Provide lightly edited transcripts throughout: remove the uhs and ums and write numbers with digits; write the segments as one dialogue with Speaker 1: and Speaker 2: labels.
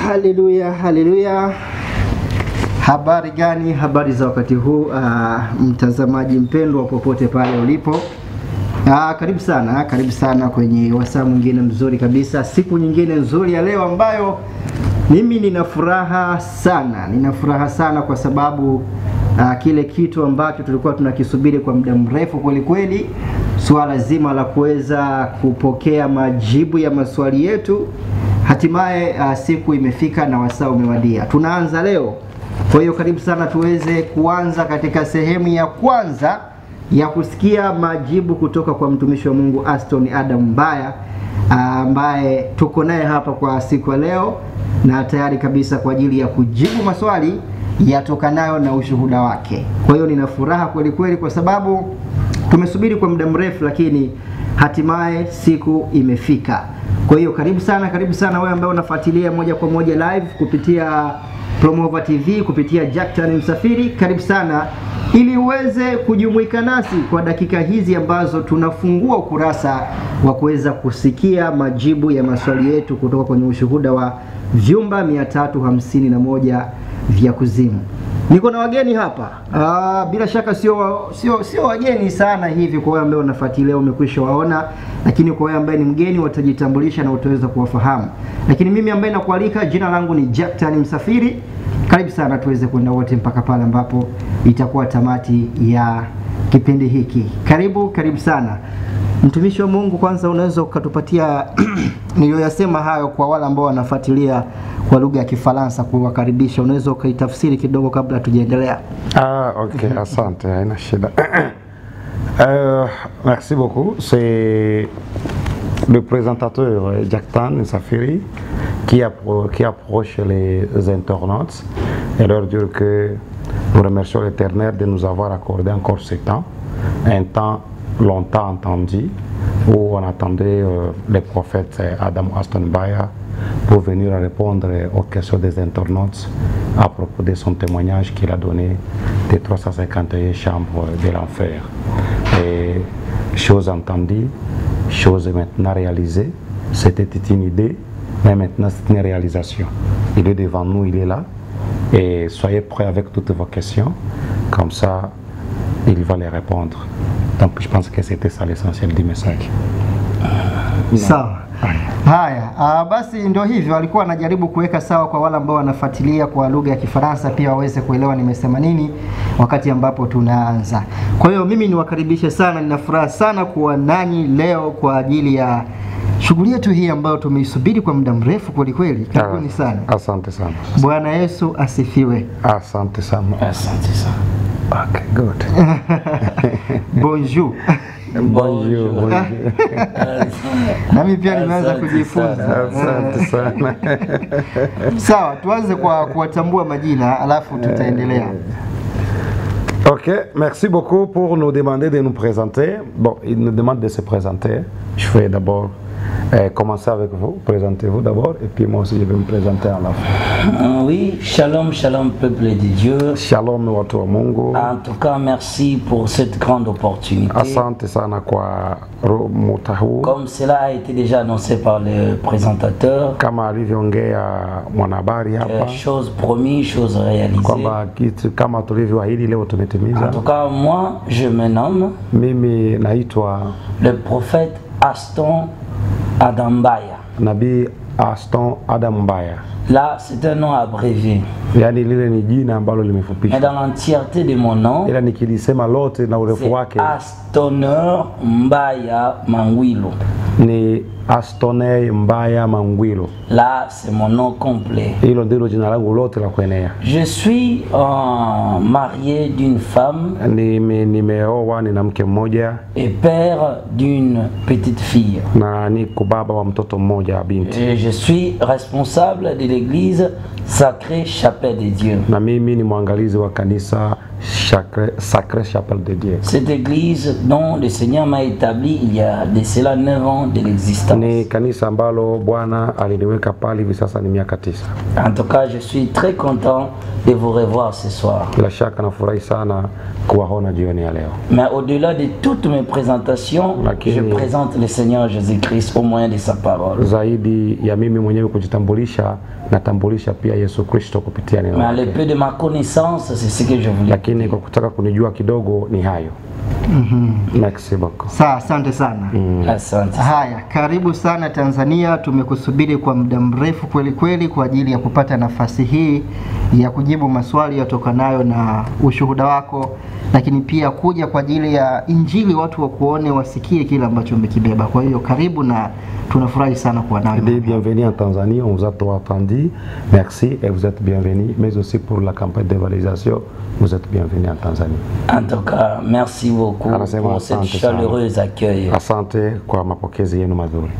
Speaker 1: Haleluya, haleluya. Habari gani? Habari za wakati huu, mtazamaji mpendwa popote pale ulipo. Karibu sana kwenye wasaa mwingine mzuri kabisa. Siku nyingine nzuri ya leo ambayo mimi nina furaha sana kwa sababu kile kitu ambacho tulikuwa tunakisubiri kwa muda mrefu kweli kweli, swala zima la kuweza kupokea majibu ya maswali yetu, hatimaye siku imefika na wasaa umewadia. Tunaanza leo. Kwa hiyo karibu sana tuweze kuanza katika sehemu ya kwanza ya kusikia majibu kutoka kwa mtumishi wa Mungu Aston Adam Mbaya, ambaye tuko naye hapa kwa siku ya leo na tayari kabisa kwa ajili ya kujibu maswali yatokanayo na ushuhuda wake. Kwa hiyo nina furaha kweli kweli kwa sababu tumesubiri kwa muda mrefu, lakini hatimaye siku imefika. Kwa hiyo karibu sana wewe ambaye unafuatilia moja kwa moja live kupitia Promova TV, kupitia Jackton Msafiri. Karibu sana ili uweze kujumuika nasi kwa dakika hizi ambazo tunafungua ukurasa wa kuweza kusikia majibu ya maswali yetu kutoka kwenye ushuhuda wa vyumba 351 vya kuzimu. Niko na wageni hapa. Bila shaka sio wageni sana hivi kwa wewe ambaye unafuatilia umekwisha waona, lakini kwa wewe ambaye ni mgeni watajitambulisha na utaweza kuwafahamu. Lakini mimi ambaye nakualika, jina langu ni Jackton Msafiri. Karibu sana tuweze kwenda wote mpaka pale ambapo itakuwa tamati ya kipindi hiki. Karibu sana. Mtumishi wa Mungu, kwanza unaweza ukatupatia niliyoyasema hayo kwa wale ambao wanafuatilia kwa lugha ya Kifaransa, kuwakaribisha, unaweza ukaitafsiri kidogo kabla tujaendelea?
Speaker 2: OK, asante, haina shida. Merci beaucoup. C'est le présentateur Jackton Msafiri qui approche les internautes et leur dire que nous remercions l'Éternel de nous avoir accordé encore ce temps, un temps longtemps entendu, où on attendait le prophète Adam Aston Mbaya pour venir répondre aux questions des internautes à propos de son témoignage qu'il a donné des 351 chambres de l'enfer. Et chose entendue, chose maintenant réalisée. C'était une idée, mais maintenant c'est une réalisation. Il est devant nous, il est là. Et soyez prêts avec toutes vos questions, comme ça il va les répondre. Donc je pense que c'était ça l'essentiel du message.
Speaker 1: Sawa. Haya, basi ndio hivyo alikuwa anajaribu kuweka sawa kwa wale ambao wanafuatilia kwa lugha ya Kifaransa pia waweze kuelewa nimesema nini wakati ambapo tunaanza. Kwa hiyo mimi niwakaribishe sana, nina furaha sana kuwa nanyi leo kwa ajili ya shughuli yetu hii ambayo tumeisubiri kwa muda mrefu kweli kweli. Karibuni sana.
Speaker 2: Asante sana.
Speaker 1: Bwana Yesu asifiwe.
Speaker 2: Asante sana.
Speaker 3: Asante sana.
Speaker 2: Okay, good.
Speaker 1: Bonjour.
Speaker 2: Bonjour.
Speaker 1: Nami pia nimeanza kujifunza.
Speaker 2: Asante sana.
Speaker 1: Sawa, tuanze kwa kuwatambua majina alafu tutaendelea.
Speaker 2: OK, merci beaucoup pour nous demander de nous présenter. Bon, il nous demande de se présenter. Je vais d'abord commencer avec vous. Présentez-vous d'abord et puis moi aussi je vais me présenter à la fin.
Speaker 3: Oui, shalom, shalom peuple de Dieu.
Speaker 2: Shalom watu wa Mungu.
Speaker 3: En tout cas, merci pour cette grande opportunité.
Speaker 2: Asante sana kwa muda huu.
Speaker 3: Comme cela a été déjà annoncé par le présentateur,
Speaker 2: kama alivyoongea mwanahabari hapa,
Speaker 3: chose promis, chose réalisée.
Speaker 2: Kwamba kitu kama tulivyoahidi leo tumetimiza.
Speaker 3: En tout cas, moi, je me nomme
Speaker 2: mimi naitwa
Speaker 3: le prophète Aston Adam Mbaya.
Speaker 2: Nabii Aston Adam Mbaya.
Speaker 3: Là, c'est un nom abrévié.
Speaker 2: Yani lile ni jina ambalo limefupishwa.
Speaker 3: Mais dans l'entièreté de mon nom,
Speaker 2: ila nikilisema lote na urefu wake,
Speaker 3: Astoneur Mbaya Mangwilo.
Speaker 2: Ni Astonei Mbaya Mangwilo.
Speaker 3: Là, c'est mon nom complet.
Speaker 2: Hilo ndilo jina langu lote la kuenea.
Speaker 3: Je suis marié d'une femme
Speaker 2: nimeoa, nina mke mmoja
Speaker 3: et père d'une petite fille.
Speaker 2: Na niko baba wa mtoto mmoja binti.
Speaker 3: Et je suis responsable de l'église Sacrée Chapelle de Dieu.
Speaker 2: Na mimi ni mwangalizi wa kanisa Sacrée Chapelle de Dieu.
Speaker 3: Cette église dont le Seigneur m'a établi il y a de cela 9 ans de l'existence.
Speaker 2: Ni kanisa ambalo Bwana aliniweka pale hivi sasa ni miaka 9.
Speaker 3: En tout cas, je suis très content de vous revoir ce soir.
Speaker 2: Bila shaka nafurahi sana kuwaona jioni ya leo.
Speaker 3: Mais au-delà de toutes mes présentations, je présente le Seigneur Jésus-Christ au moyen de sa parole.
Speaker 2: Zaidi ya mimi mwenyewe kujitambulisha, natambulisha pia Yesu Kristo kupitia neno lake.
Speaker 3: Mais le peu de ma connaissance, c'est ce que je voulais.
Speaker 2: Lakini kwa kutaka kunijua kidogo ni hayo. Merci beaucoup.
Speaker 1: Sawa, asante sana.
Speaker 3: Asante.
Speaker 1: Haya, karibu sana Tanzania. Tumekusubiri kwa muda mrefu kweli kweli kwa ajili ya kupata nafasi hii ya kujibu maswali yatokanayo na ushuhuda wako, lakini pia kuja kwa ajili ya Injili, watu wa kuone, wasikie kile ambacho umekibeba. Kwa hiyo karibu na tunafurahi sana kuwa nawe.
Speaker 2: Bienvenue en Tanzanie, on vous a tout attendu. Merci et vous êtes bienvenus, mais aussi pour la campagne d'évangélisation, vous êtes bienvenus en Tanzanie.
Speaker 3: En tout cas, merci beaucoup pour cette chaleureuse accueil.
Speaker 2: Asante kwa mapokezi yenu mazuri.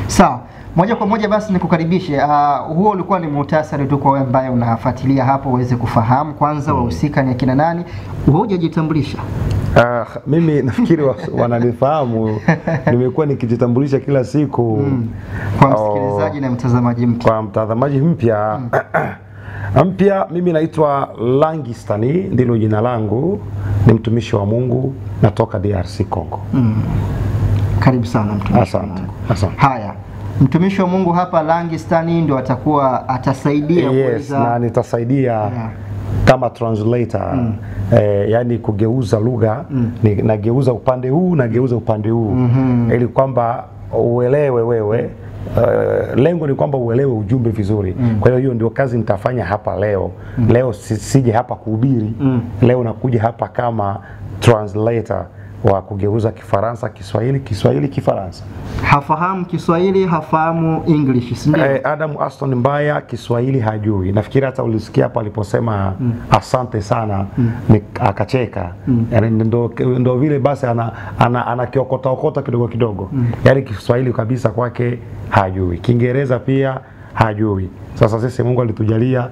Speaker 1: Sawa. Moja kwa moja basi nikukaribishe. Huo ulikuwa ni muhtasari tu kwa wewe ambaye unafuatilia hapo uweze kufahamu kwanza wahusika ni akina nani. Wewe hujajitambulisha.
Speaker 2: Mimi nafikiri wananifahamu. Nimekuwa nikijitambulisha kila siku
Speaker 1: kwa msikilizaji na mtazamaji mpya.
Speaker 2: Kwa mtazamaji mpya. Mpya, mimi naitwa Langi Stani, ndilo jina langu, ni mtumishi wa Mungu, natoka DRC Congo.
Speaker 1: Karibu sana mtumishi.
Speaker 2: Asante. Asante.
Speaker 1: Haya. Mtumishi wa Mungu hapa Langi Stani ndio atakuwa atasaidia
Speaker 2: kuweza na nitasaidia kama translator. Yani kugeuza lugha, nageuza upande huu, nageuza upande huu. Ili kwamba uelewe wewe. Lengo ni kwamba uelewe ujumbe vizuri. Kwa hiyo ndio kazi nitafanya hapa leo. Leo sije hapa kuhubiri. Leo nakuja hapa kama translator wa kugeuza Kifaransa Kiswahili, Kiswahili Kifaransa.
Speaker 1: Hafahamu Kiswahili, hafahamu English, si ndio?
Speaker 2: Adam Aston Mbaya Kiswahili hajui. Nafikiri hata ulisikia hapo aliposema asante sana akacheka. Yani ndo vile basi ana kiokota kidogo kidogo. Yani Kiswahili kabisa kwake hajui. Kiingereza pia hajui. Sasa sisi Mungu alitujalia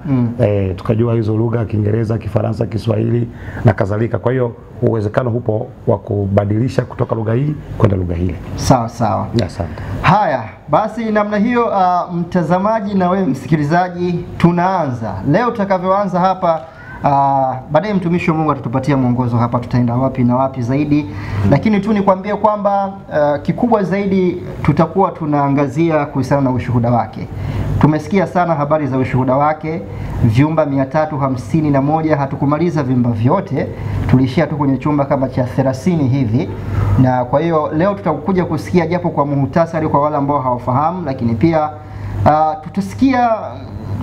Speaker 2: tukajua hizo lugha, Kiingereza, Kifaransa, Kiswahili na kadhalika. Kwa hiyo uwezekano hupo wa kubadilisha kutoka lugha hii kwenda lugha hile.
Speaker 1: Sawa sawa.
Speaker 2: Asante.
Speaker 1: Haya, basi namna hiyo mtazamaji na wewe msikilizaji, tunaanza. Leo tutakavyoanza hapa baadaye mtumishi wa Mungu atatupatia mwongozo hapa tutaenda wapi na wapi zaidi. Lakini tu nikwambie kwamba kikubwa zaidi tutakuwa tunaangazia kuhusiana na ushuhuda wake. Tumesikia sana habari za ushuhuda wake, vyumba 351, hatukumaliza vyumba vyote, tulishia tu kwenye chumba kama cha 30 hivi. Na kwa hiyo leo tutakuja kusikia japo kwa muhtasari kwa wale ambao hawafahamu, lakini pia tutasikia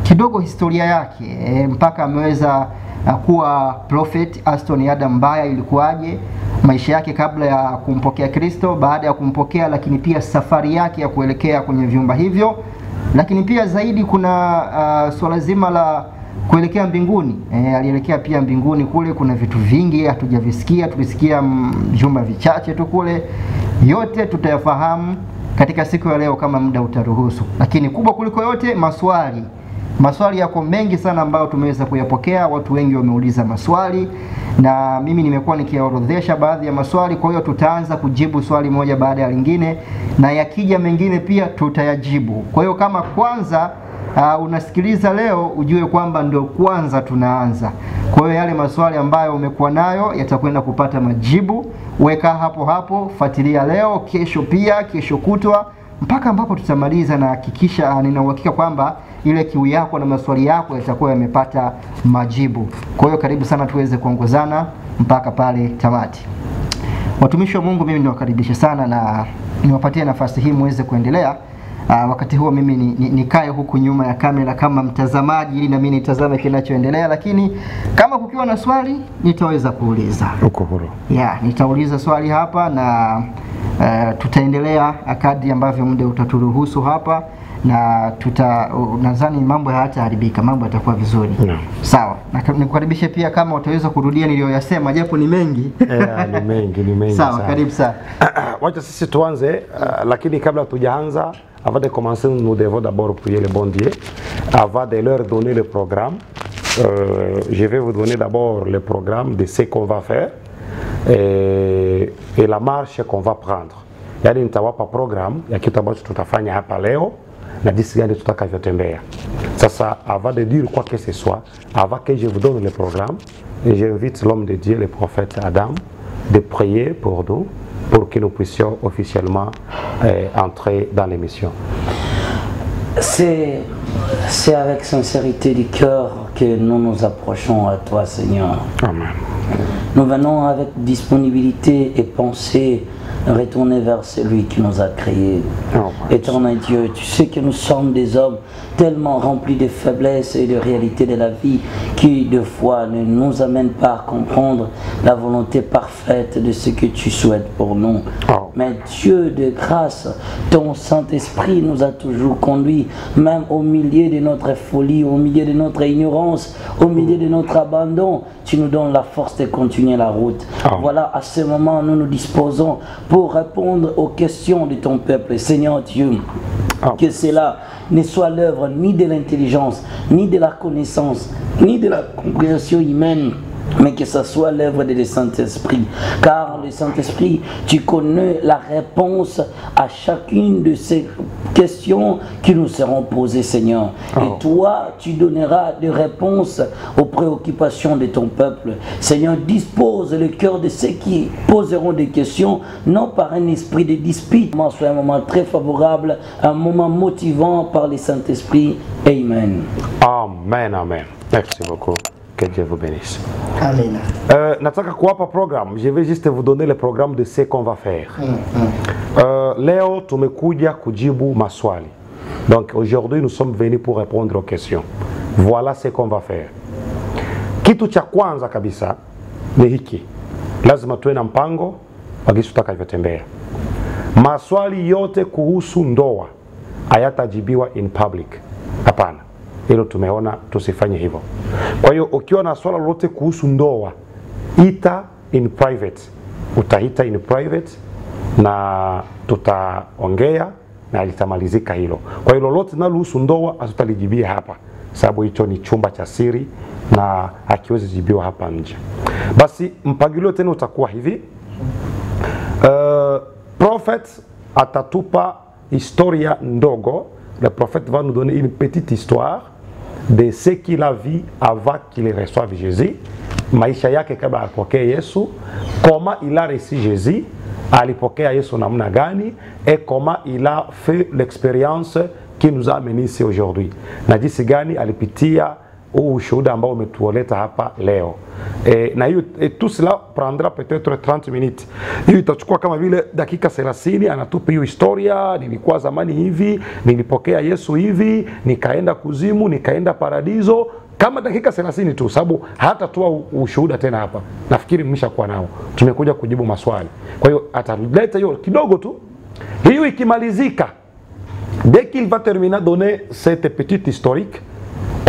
Speaker 1: kidogo historia yake mpaka ameweza kuwa Prophet Aston Adam Mbaya ilikuwaje, maisha yake kabla ya kumpokea Kristo, baada ya kumpokea, lakini pia safari yake ya kuelekea kwenye vyumba hivyo. Lakini pia zaidi kuna swala zima la kuelekea mbinguni. Alielekea pia mbinguni kule, kuna vitu vingi hatujavisikia, tulisikia vyumba vichache tu kule. Yote tutayafahamu katika siku ya leo kama muda utaruhusu. Lakini kubwa kuliko yote maswali. Maswali yako mengi sana ambayo tumeweza kuyapokea, watu wengi wameuliza maswali na mimi nimekuwa nikiorodhesha baadhi ya maswali. Kwa hiyo tutaanza kujibu swali moja baada ya lingine na yakija mengine pia tutayajibu. Kwa hiyo kama kwanza unasikiliza leo, ujue kwamba ndio kwanza tunaanza. Kwa hiyo yale maswali ambayo umekuwa nayo yatakwenda kupata majibu. Weka hapo hapo, fuatilia leo, kesho pia, kesho kutwa mpaka ambapo tutamaliza, na hakikisha nina uhakika kwamba ile kiu yako na maswali yako yatakuwa yamepata majibu. Kwa hiyo karibu sana tuweze kuongozana mpaka pale tamati. Watumishi wa Mungu, mimi niwakaribisha sana na niwapatie nafasi hii muweze kuendelea. Wakati huo mimi nikae huku nyuma ya kamera kama mtazamaji ili na mimi nitazame kinachoendelea, lakini kama kukiwa na swali nitaweza kuuliza.
Speaker 2: Uko huru.
Speaker 1: Nitauliza swali hapa na tutaendelea kadri ambavyo muda utaturuhusu hapa, na nadhani mambo hayataharibika, mambo yatakuwa vizuri. Sawa. Na nikukaribishe pia kama utaweza kurudia niliyoyasema japo ni mengi.
Speaker 2: Ni mengi.
Speaker 1: Sawa, karibu sana.
Speaker 2: Wacha sisi tuanze, lakini kabla tujaanza, avant de commencer, nous devons d'abord prier le bon Dieu avant de leur donner le programme. Je vais vous donner d'abord le programme de ce qu'on va faire et la marche qu'on va prendre. Yaani nitawapa program ya kitu ambacho tutafanya hapa leo na jinsi gani tutakavyotembea. Sasa avant de dire quoi que ce soit, avant que je vous donne le programme, j'invite l'homme de Dieu, le prophète Adam, de prier pour nous, pour que nous puissions officiellement entrer dans l'émission.
Speaker 3: C'est avec sincérité du cœur que nous nous approchons à toi, Seigneur.
Speaker 2: Amen.
Speaker 3: Nous venons avec disponibilité et pensée retourner vers celui qui nous a créés. Éternel Dieu, tu sais que nous sommes des hommes tellement remplis de faiblesses et de réalités de la vie qui, de fois, ne nous amènent pas à comprendre la volonté parfaite de ce que tu souhaites pour nous. Mais Dieu de grâce, ton Saint-Esprit nous a toujours conduits, même au milieu de notre folie, au milieu de notre ignorance, au milieu de notre abandon. Tu nous donnes la force de continuer la route. Voilà, à ce moment, nous nous disposons pour répondre aux questions de ton peuple. Seigneur Dieu, que cela ne soit l'œuvre ni de l'intelligence, ni de la connaissance, ni de la compréhension humaine, mais que ce soit l'œuvre de le Saint-Esprit. Car le Saint-Esprit, tu connais la réponse à chacune de ces questions qui nous seront posées, Seigneur. Et toi, tu donneras des réponses aux préoccupations de ton peuple. Seigneur, dispose le cœur de ceux qui poseront des questions, non par un esprit de dispute, mais soit un moment très favorable, un moment motivant par le Saint-Esprit. Amen.
Speaker 2: Amen, amen. Merci beaucoup. Que Dieu vous bénisse.
Speaker 1: Amen.
Speaker 2: Nataka kuwapa programme. Je vais juste vous donner le programme de ce qu'on va faire. Leo tumekuja kujibu maswali. Donc aujourd'hui nous sommes venus pour répondre aux questions. Voilà ce qu'on va faire. Kitu cha kwanza kabisa ni hiki. Lazima tuwe na mpango wa jinsi tutakavyotembea. Maswali yote kuhusu ndoa hayatajibiwa in public. Hapana. Hilo tumeona tusifanye hivyo. Kwa hiyo ukiwa na swala lolote kuhusu ndoa, ita in private. Utaita in private na tutaongea na litamalizika hilo. Kwa hiyo lolote linalohusu ndoa hatutalijibia hapa, sababu hicho ni chumba cha siri na hakiwezi jibiwa hapa nje. Basi mpangilio tena utakuwa hivi. Prophet atatupa historia ndogo. Le prophète va nous donner une petite histoire de ce qu'il a vu avant qu'il reçoive Jésus. Maisha yake kabla apokee Yesu, comment il a reçu Jésus, alipokea Yesu namna gani, et comment il a fait l'expérience qui nous a amené ici aujourd'hui. Na jinsi gani alipitia ushuhuda ambao umetuoleta hapa leo. Na hiyo tout cela prendra peut-être 30 minutes. Hiyo itachukua kama vile dakika 30, anatupa hiyo historia, nilikuwa zamani hivi, nilipokea Yesu hivi, nikaenda kuzimu, nikaenda paradiso, kama dakika 30 tu, sababu hata toa ushuhuda tena hapa. Nafikiri mmeshakuwa nao. Tumekuja kujibu maswali. Kwa hiyo ataleta hiyo kidogo tu. Hiyo ikimalizika, dès qu'il va terminer donner cette petite historique,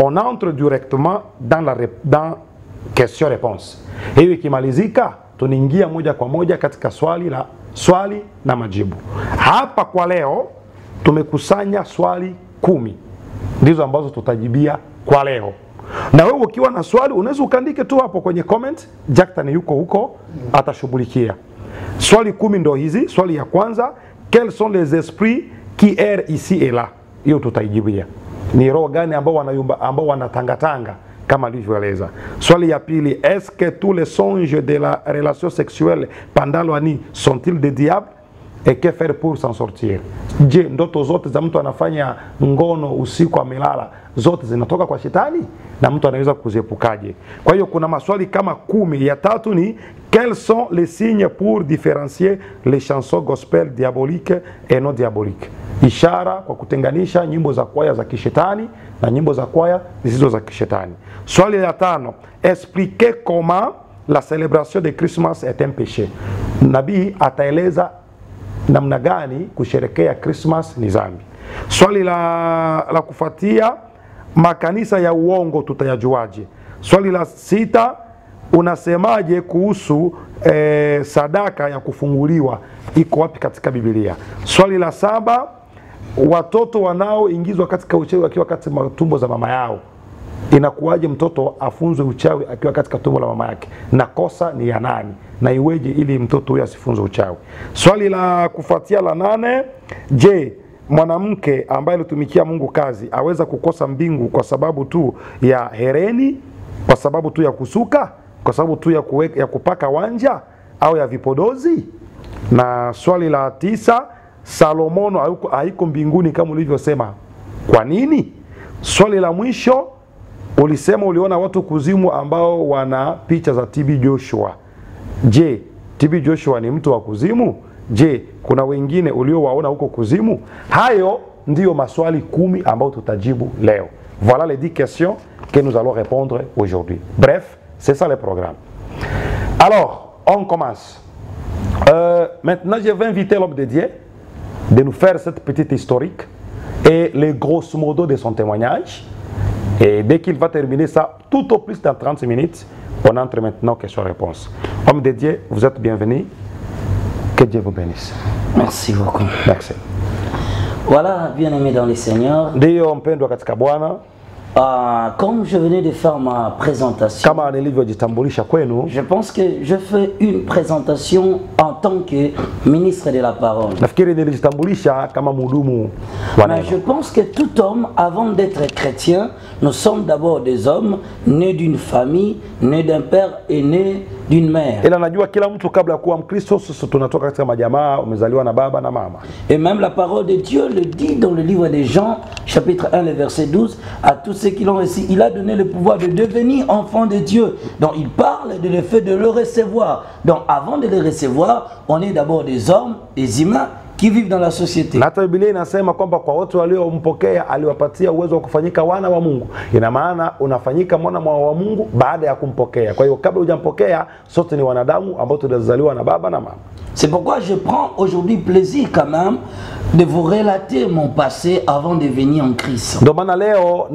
Speaker 2: on entre directement dans question-réponse. Hiyo ikimalizika, tunaingia moja kwa moja katika swali na majibu. Hapa kwa leo tumekusanya swali 10. Ndizo ambazo tutajibia kwa leo. Na wewe ukiwa na swali unaweza ukaandike tu hapo kwenye comment, Jackson yuko huko atashughulikia. Swali 10 ndo hizi. Swali ya kwanza, quels sont les esprits qui errent ici et là? Hiyo tutaijibia. Ni roho gani ambao wanatangatanga kama alivyoeleza. Swali ya pili, est-ce que tous les songes de la relation sexuelle pendant la nuit sont-ils des diables? Et que faire pour s'en sortir? Je, ndoto zote za mtu anafanya ngono usiku amelala zote zinatoka kwa shetani na mtu anaweza kuziepukaje? Kwa hiyo kuna maswali kama 10. Ya tatu ni quels sont les signes pour différencier les chansons gospel diaboliques et non diaboliques? Ishara kwa kutenganisha nyimbo za kwaya za kishetani na nyimbo za kwaya zisizo za kishetani. Swali la 5, expliquez comment la célébration de Christmas est un péché. Nabii ataeleza namna gani kusherekea Christmas ni dhambi. Swali la kufuatia, makanisa ya uongo tutayajuaje? Swali la 6, unasemaje kuhusu sadaka ya kufunguliwa iko wapi katika Biblia? Swali la 7, watoto wanaoingizwa katika uchawi wakiwa katika matumbo za mama yao Inakuwaje mtoto afunzwe uchawi akiwa katika tumbo la mama yake? Na kosa ni ya nani? Na iweje ili mtoto huyo asifunzwe uchawi? Swali la kufuatia la 8, je, mwanamke ambaye alitumikia Mungu kazi aweza kukosa mbingu kwa sababu tu ya hereni, kwa sababu tu ya kusuka, kwa sababu tu ya kupaka wanja au ya vipodozi? Na swali la 9, Salomono haiko mbinguni kama ulivyosema, kwa nini? Swali la mwisho, ulisema uliona watu kuzimu ambao wana picha za TB Joshua. Je, TB Joshua ni mtu wa kuzimu? Je, kuna wengine uliowaona huko kuzimu? Hayo ndiyo maswali 10 ambao tutajibu leo. Voilà les 10 questions que nous allons répondre aujourd'hui. Bref, c'est ça le programme. Alors, on commence. Maintenant, je vais inviter l'homme de Dieu de nous faire cette petite historique et les grosso modo de son témoignage. Et dès qu'il va terminer ça, tout au plus dans 30 minutes, on entre maintenant questions-réponses. Homme de Dieu, vous êtes bienvenue. Que Dieu vous bénisse.
Speaker 3: Merci beaucoup.
Speaker 2: Merci.
Speaker 3: Voilà, bien-aimé dans les Seigneurs.
Speaker 2: Ndiyo mpendwa katika Bwana.
Speaker 3: Comme je venais de faire ma présentation,
Speaker 2: Kama nilivyojitambulisha kwenu,
Speaker 3: je pense que je fais une présentation en tant que ministre de la parole.
Speaker 2: nafikiri nilijitambulisha kama mhudumu wa
Speaker 3: Mais je
Speaker 2: neno.
Speaker 3: pense que tout homme, avant d'être chrétien, nous sommes d'abord des hommes nés d'une famille, nés d'un père et nés d'une mère.
Speaker 2: Ila najua kila mtu kabla ya kuwa Mkristo sisi tunatoka katika majamaa, umezaliwa na baba na mama.
Speaker 3: Et même la parole de Dieu le dit dans le livre des Jean, chapitre 1, le verset 12, à tous ceux qui l'ont reçu, il a donné le pouvoir de devenir enfants de Dieu. Donc il parle de le fait de le recevoir. Donc avant de le recevoir, on est d'abord des hommes, des humains qui vivent dans la société.
Speaker 2: Na hata Biblia inasema kwamba kwa wote waliompokea aliwapatia uwezo wa kufanyika wana wa Mungu. Ina maana unafanyika mwana wa Mungu baada ya kumpokea. Kwa hiyo kabla hujampokea, sote ni wanadamu ambao tulizaliwa na baba na mama.
Speaker 3: C'est pourquoi je prends aujourd'hui plaisir quand même de vous relater mon passé avant de venir en Christ.
Speaker 2: Ndio maana leo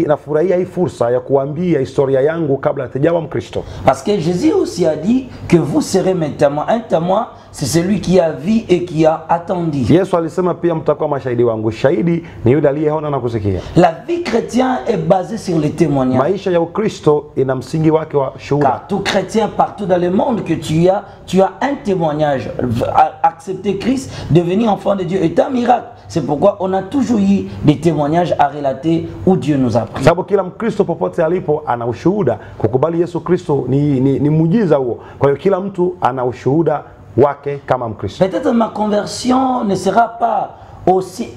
Speaker 2: nafurahia hii fursa ya kuambia historia yangu kabla sijawa Mkristo.
Speaker 3: Parce que Jésus aussi a dit que vous serez mes témoins. Un témoin, c'est celui qui a vu et qui a attendu.
Speaker 2: Yesu alisema pia mtakuwa mashahidi wangu. Shahidi ni yule aliyeona na kusikia.
Speaker 3: La vie chrétienne est basée sur les témoignages.
Speaker 2: Maisha ya Ukristo ina msingi wake wa shuhuda.
Speaker 3: Car tout chrétien partout dans le monde que tu as un témoignage. Accepter Christ, devenir enfant de Dieu est un miracle. C'est pourquoi on a toujours eu des témoignages à relater où Dieu nous a pris.
Speaker 2: Sababu kila Mkristo popote alipo ana ushuhuda. Kukubali Yesu Kristo ni muujiza huo. Kwa hiyo kila mtu ana ushuhuda wake kama Mkristo.
Speaker 3: Peut-être ma conversion ne sera pas aussi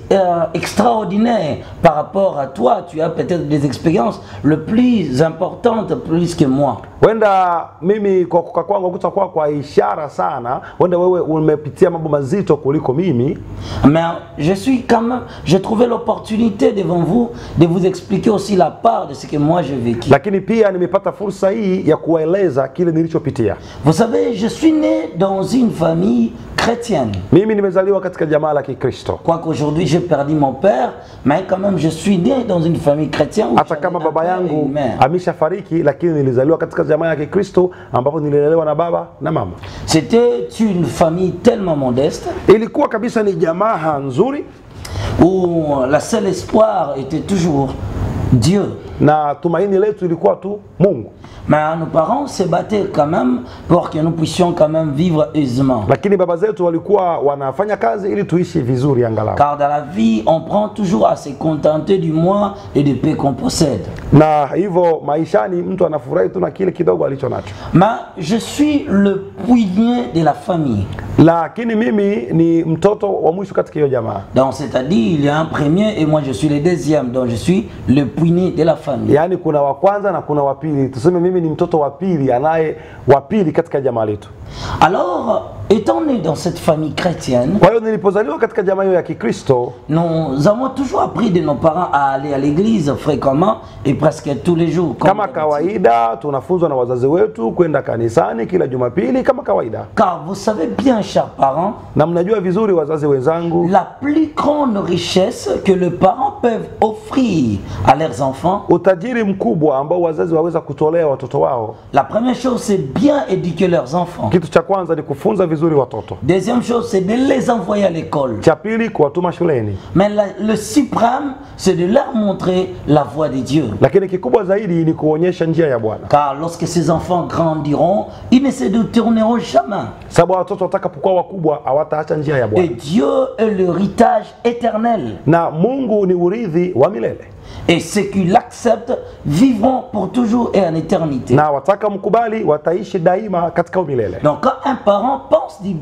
Speaker 3: extraordinaire par rapport à toi. Tu as peut-être des expériences le plus importantes plus que moi.
Speaker 2: Wenda mimi kwa kwangu kutakuwa kwa ishara sana. Wenda wewe umepitia mambo mazito kuliko mimi.
Speaker 3: Mais j'ai trouvé l'opportunité devant vous de vous expliquer aussi la part de ce que moi j'ai vécu.
Speaker 2: Lakini pia nimepata fursa hii ya kueleza kile nilichopitia.
Speaker 3: Vous savez, je suis né dans une famille chrétienne.
Speaker 2: Mimi nimezaliwa katika jamaa la Kikristo.
Speaker 3: Quoique aujourd'hui j'ai perdu mon père, mais quand même je suis né dans une famille chrétienne.
Speaker 2: Hata kama baba yangu ameshafariki, lakini nilizaliwa katika jamaa ya Kikristo ambapo nililelewa na baba na mama.
Speaker 3: C'était une famille tellement modeste.
Speaker 2: Ilikuwa kabisa ni jamaa nzuri
Speaker 3: où la seule espoir était toujours Dieu.
Speaker 2: Na tumaini letu ilikuwa tu Mungu.
Speaker 3: Mais nos parents se battaient quand même pour que nous puissions quand même vivre aisément.
Speaker 2: Lakini baba zetu walikuwa wanafanya kazi ili tuishi vizuri angalau.
Speaker 3: Car dans la vie, on prend toujours à se contenter du moins et du peu qu'on possède.
Speaker 2: Na hivyo maishani mtu anafurahi tu na kile kidogo alicho nacho.
Speaker 3: Mais je suis le puînier de la famille.
Speaker 2: Lakini mimi ni mtoto wa mwisho katika hiyo jamaa.
Speaker 3: Donc c'est-à-dire il y a un premier et moi je suis le deuxième. Donc je suis le puînier de la famille.
Speaker 2: Yaani kuna wa kwanza na kuna wa pili. Tuseme mimi ni mtoto wa pili anaye wa pili katika jamaa letu.
Speaker 3: Alors, étant né dans cette famille chrétienne,
Speaker 2: kwa hiyo nilipozaliwa katika jamaa hiyo ya Kikristo,
Speaker 3: nous avons toujours appris de nos parents à aller à l'église fréquemment et presque tous les jours.
Speaker 2: Kama kawaida tunafunzwa na wazazi wetu kwenda kanisani kila Jumapili kama kawaida.
Speaker 3: Car vous savez bien, chers parents,
Speaker 2: na mnajua vizuri wazazi wenzangu,
Speaker 3: la plus grande richesse que le parent peuvent offrir à leurs enfants,
Speaker 2: utajiri mkubwa ambao wazazi waweza kutolea watoto wao,
Speaker 3: la première chose c'est bien éduquer leurs enfants.
Speaker 2: kitu cha kwanza ni kufunza vizuri watoto.
Speaker 3: Deuxième chose c'est de les envoyer à l'école.
Speaker 2: Cha pili kuwatuma shuleni.
Speaker 3: Mais le suprême c'est de leur montrer la voie de Dieu.
Speaker 2: Lakini kikubwa zaidi ni kuonyesha njia ya Bwana.
Speaker 3: Car lorsque ces enfants grandiront, ils ne se détourneront jamais.
Speaker 2: Sababu watoto watakapokuwa wakubwa hawataacha njia ya
Speaker 3: Et
Speaker 2: Bwana.
Speaker 3: Dieu est l'héritage éternel.
Speaker 2: Na Mungu ni urithi wa milele.
Speaker 3: Et ceux qui l'acceptent vivront pour toujours et en éternité.
Speaker 2: Na wataka mkubali wataishi daima katika milele.
Speaker 3: Donc quand un parent pense du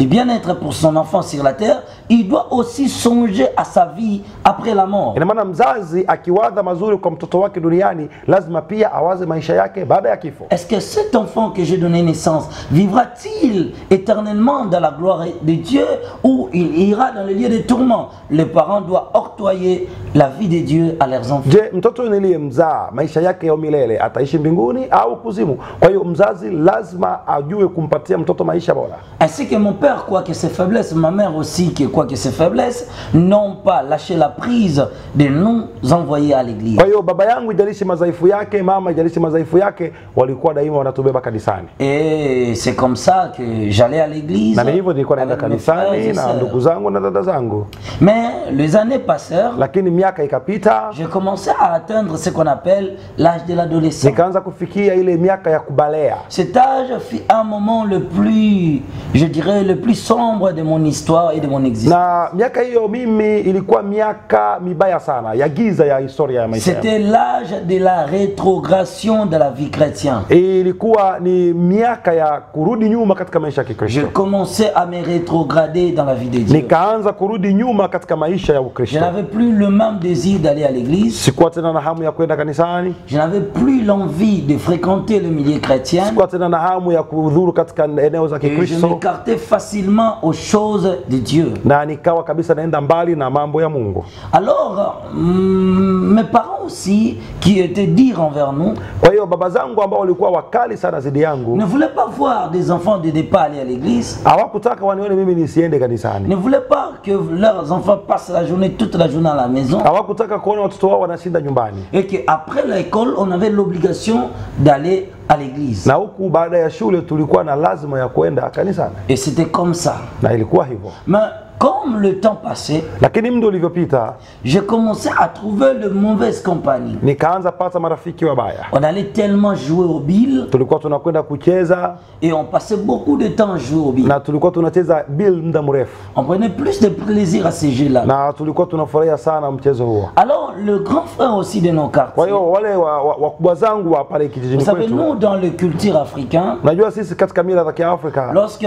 Speaker 3: bien-être pour son enfant sur la terre, il doit aussi songer à sa vie après la mort.
Speaker 2: Ina maana mzazi akiwaza mazuri kwa mtoto wake duniani, lazima pia awaze maisha yake baada ya kifo.
Speaker 3: Est-ce que cet enfant que j'ai donné naissance vivra-t-il éternellement dans la gloire de Dieu ou il ira dans le lieu de tourment? Les parents doivent octroyer la vie de Dieu à leurs enfants.
Speaker 2: Je, mtoto niliyemzaa maisha yake ya milele ataishi mbinguni au kuzimu? Kwa hiyo mzazi lazima ajue kumpatia mtoto maisha bora.
Speaker 3: Ainsi que mon père, quoi que ses faiblesses, ma mère aussi, quoi que ses faiblesses, n'ont pas lâché la prise de nous envoyer à l'église.
Speaker 2: Kwa hiyo baba yangu ijalishi madhaifu yake, mama ijalishi madhaifu yake, walikuwa daima wanatubeba kanisani.
Speaker 3: Et c'est comme ça que j'allais à l'église.
Speaker 2: Na hivyo nilikuwa naenda kanisani na ndugu zangu na dada zangu.
Speaker 3: Mais les années passèrent.
Speaker 2: Lakini miaka ikapita.
Speaker 3: J'ai commencé à atteindre ce qu'on appelle l'âge de l'adolescence.
Speaker 2: Nikaanza kufikia ile miaka ya kubalea.
Speaker 3: Cet âge fut un moment le plus, je dirais, le plus sombre de mon histoire et de mon existence.
Speaker 2: Na miaka hiyo mimi ilikuwa miaka mibaya sana ya giza ya historia ya maisha.
Speaker 3: C'était l'âge de la rétrogradation de la vie chrétienne.
Speaker 2: Ilikuwa ni miaka ya kurudi nyuma katika maisha ya Kikristo.
Speaker 3: Je commençais à me rétrograder dans la vie de Dieu.
Speaker 2: Nikaanza kurudi nyuma katika maisha ya Ukristo.
Speaker 3: Je n'avais plus le même désir d'aller à l'église.
Speaker 2: Sikuwa tena na hamu ya kwenda kanisani.
Speaker 3: Je n'avais plus l'envie de fréquenter le milieu chrétien.
Speaker 2: Sikuwa tena na hamu ya kuhudhuru katika eneo za Kikristo.
Speaker 3: Je m'écartais facilement aux choses de Dieu.
Speaker 2: Na nikawa kabisa naenda mbali na mambo ya Mungu.
Speaker 3: Alors mes parents aussi qui étaient durs envers nous.
Speaker 2: Kwa hiyo baba zangu ambao walikuwa wakali sana zidi yangu
Speaker 3: ne voulaient pas voir des enfants de pas aller à l'église.
Speaker 2: Hawakutaka wanione mimi nisiende kanisani.
Speaker 3: Ne voulaient pas que leurs enfants passent la journée, toute la journée à la maison.
Speaker 2: Hawakutaka kuona watoto wao wanashinda nyumbani.
Speaker 3: Et que après l'école, on avait l'obligation d'aller à l'église.
Speaker 2: Na huku baada ya shule tulikuwa na lazima ya kwenda kanisani.
Speaker 3: Et c'était comme ça.
Speaker 2: Na ilikuwa hivyo.
Speaker 3: Mais comme le temps passait,
Speaker 2: lakini muda ulivyopita,
Speaker 3: j'ai commencé à trouver de mauvaises compagnies.
Speaker 2: Nikaanza pata marafiki wabaya.
Speaker 3: On allait tellement jouer au bill.
Speaker 2: Tulikuwa tunakwenda kucheza.
Speaker 3: Et on passait beaucoup de temps à jouer au bill.
Speaker 2: Na tulikuwa tunacheza bill muda mrefu.
Speaker 3: On prenait plus de plaisir à ces jeux-là.
Speaker 2: Na tulikuwa tunafurahia sana mchezo huo.
Speaker 3: Alors le grand frère aussi de nos quartiers.
Speaker 2: Kwa hiyo wale wakubwa zangu wa pale kijijini kwetu.
Speaker 3: Vous savez, nous dans le culture africain,
Speaker 2: unajua sisi katika mila za Kiafrika,
Speaker 3: lorsque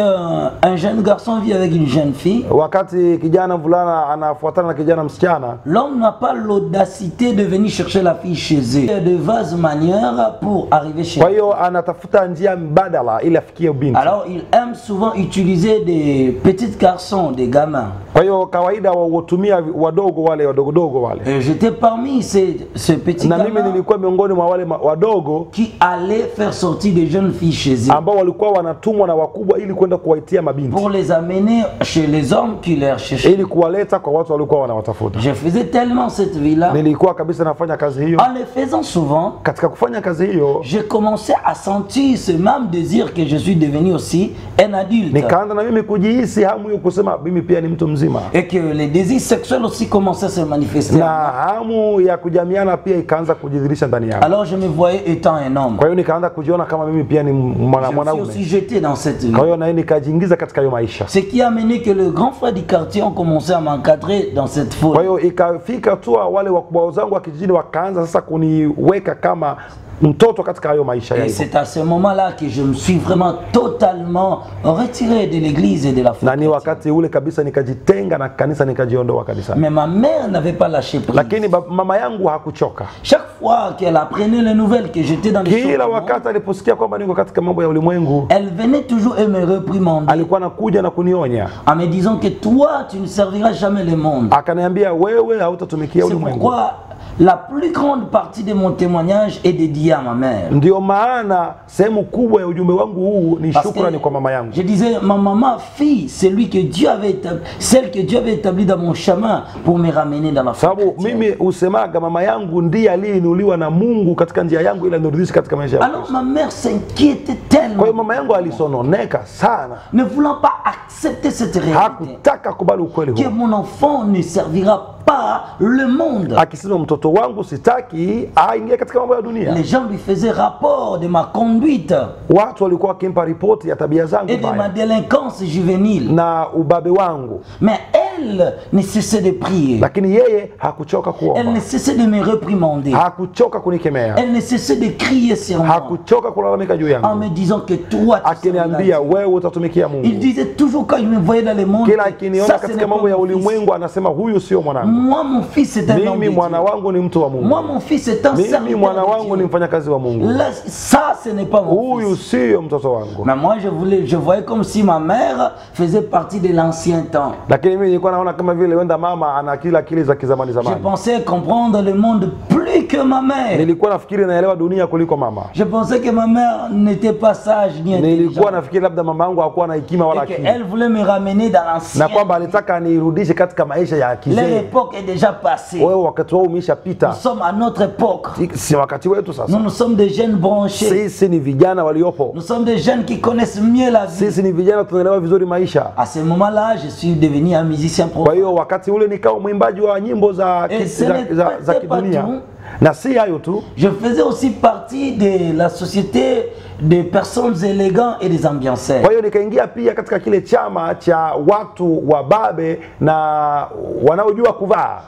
Speaker 3: un jeune garçon vit avec une jeune fille,
Speaker 2: wakati kijana mvulana anafuatana na kijana msichana,
Speaker 3: l'homme n'a pas l'audacité de venir chercher la fille chez eux de vases manières pour arriver chez eux.
Speaker 2: Kwa hiyo anatafuta njia mbadala ili afikie binti.
Speaker 3: Alors il aime souvent utiliser des petits garçons, des gamins.
Speaker 2: Kwa hiyo kawaida watumia wadogo wale wadogo wale.
Speaker 3: J'étais parmi ces petits gamins.
Speaker 2: Na mimi nilikuwa miongoni mwa wale wadogo
Speaker 3: qui allaient faire sortir des jeunes filles chez eux.
Speaker 2: Ambao walikuwa wanatumwa na wakubwa ili kwenda kuwaitia mabinti.
Speaker 3: Pour les amener chez les hommes qui les cherchaient.
Speaker 2: Ili kuwaleta kwa watu walikuwa wanawatafuta.
Speaker 3: Je faisais tellement cette vie-là.
Speaker 2: Nilikuwa kabisa nafanya kazi hiyo.
Speaker 3: En le faisant souvent,
Speaker 2: katika kufanya kazi hiyo,
Speaker 3: j'ai commencé à sentir ce même désir que je suis devenu aussi un adulte.
Speaker 2: Nikaanza na mimi kujihisi hamu hiyo kusema mimi pia ni mtu mzima.
Speaker 3: Et que les désirs sexuels aussi commençaient à se manifester.
Speaker 2: Na hamu ya kujamiana pia ikaanza kujidhihirisha ndani yangu.
Speaker 3: Alors je me voyais étant un homme.
Speaker 2: Kwa hiyo nikaanza kujiona kama mimi pia ni mwanaume.
Speaker 3: Je me suis aussi jeté dans cette vie.
Speaker 2: Kwa hiyo na nikajiingiza katika hiyo maisha.
Speaker 3: Ce qui a mené que le grand frère du quartier ont commencé à m'encadrer dans cette folie.
Speaker 2: Kwa hiyo ikafika tu wale wakubwa zangu wa kijijini wakaanza sasa kuniweka kama mtoto katika hayo maisha yao.
Speaker 3: Et c'est à ce moment-là que je me suis vraiment totalement retiré de l'église et de la foi.
Speaker 2: Na ni wakati ule kabisa nikajitenga na kanisa, nikajiondoa kabisa.
Speaker 3: Mais ma mère n'avait pas lâché prise.
Speaker 2: Lakini mama yangu hakuchoka.
Speaker 3: Chaque fois qu'elle apprenait les nouvelles que j'étais dans les choses,
Speaker 2: kila wakati aliposikia kwamba niko katika mambo ya ulimwengu,
Speaker 3: elle venait toujours et me réprimander.
Speaker 2: Alikuwa anakuja na kunionya.
Speaker 3: En me disant que toi tu ne serviras jamais le monde.
Speaker 2: Akaniambia wewe hautatumikia ulimwengu.
Speaker 3: C'est pourquoi la plus grande partie de mon témoignage est dédiée à ma mère.
Speaker 2: Ndio maana sehemu kubwa ya ujumbe wangu huu ni shukrani kwa mama yangu.
Speaker 3: Je disais, ma maman, fille, celle que Dieu avait établie dans mon chemin pour me ramener dans la foi.
Speaker 2: Sababu mimi usemaga mama yangu ndiye aliyeinuliwa na Mungu katika njia yangu ili anirudishe katika maisha yangu.
Speaker 3: Alors ma mère s'inquiétait tellement.
Speaker 2: Kwa hiyo mama yangu alisononeka sana.
Speaker 3: Ne voulant pas accepter cette réalité.
Speaker 2: Hakutaka kubali ukweli
Speaker 3: huo. Que mon enfant ne servira pas le monde.
Speaker 2: Akisema mtoto wangu sitaki aingie katika mambo ya dunia.
Speaker 3: Les gens lui faisaient rapport de ma conduite.
Speaker 2: Watu walikuwa wakimpa ripoti ya tabia zangu
Speaker 3: et de ma délinquance juvénile.
Speaker 2: Na ubabe wangu.
Speaker 3: Mais elle ne cessait de prier.
Speaker 2: Lakini yeye hakuchoka kuomba.
Speaker 3: Elle ne cessait de me réprimander.
Speaker 2: Hakuchoka kunikemea.
Speaker 3: Elle ne cessait de crier sur moi.
Speaker 2: Hakuchoka kulalamika juu yangu.
Speaker 3: En me disant que toi tu
Speaker 2: akiniambia wewe utatumikia Mungu.
Speaker 3: Il disait toujours quand il me voyait dans le monde.
Speaker 2: Kila akiniona katika mambo ya ulimwengu anasema huyu sio mwanangu.
Speaker 3: Moi mon fils est un homme de Dieu.
Speaker 2: Mimi mwana wangu ni mtu wa Mungu.
Speaker 3: Moi mon fils est un serviteur.
Speaker 2: Mimi mwana wangu ni mfanyakazi wa Mungu.
Speaker 3: Ça ce n'est pas mon
Speaker 2: huyu
Speaker 3: fils.
Speaker 2: Sio mtoto wangu.
Speaker 3: Mais moi je voyais comme si ma mère faisait partie de l'ancien temps.
Speaker 2: Lakini mimi nilikuwa naona kama vile wenda mama ana akili za kizamani zamani.
Speaker 3: Je pensais comprendre le monde plus que ma mère.
Speaker 2: Nilikuwa nafikiri naelewa dunia kuliko mama.
Speaker 3: Je pensais que ma mère n'était pas sage ni intelligente.
Speaker 2: Nilikuwa nafikiri labda mama yangu hakuwa na hekima wala akili.
Speaker 3: Elle voulait me ramener dans l'ancien.
Speaker 2: Na kwamba alitaka nirudishe katika maisha ya kizee.
Speaker 3: L'époque est déjà passée.
Speaker 2: Wewe wakati wao umeshapita.
Speaker 3: Nous sommes à notre époque.
Speaker 2: Si wakati wetu sasa.
Speaker 3: Nous sommes des jeunes branchés.
Speaker 2: Sisi ni vijana waliopo.
Speaker 3: Nous sommes des jeunes qui connaissent mieux la vie.
Speaker 2: Sisi ni vijana tunaelewa vizuri maisha.
Speaker 3: À ce moment-là, je suis devenu un musicien professionnel.
Speaker 2: Kwa hiyo wakati ule nikawa mwimbaji wa nyimbo za kidunia. Na si hayo tu.
Speaker 3: Je faisais aussi partie de la société des personnes élégantes et des ambianceurs.
Speaker 2: Kwa hiyo nikaingia pia katika kile chama cha watu wababe na wanaojua kuvaa.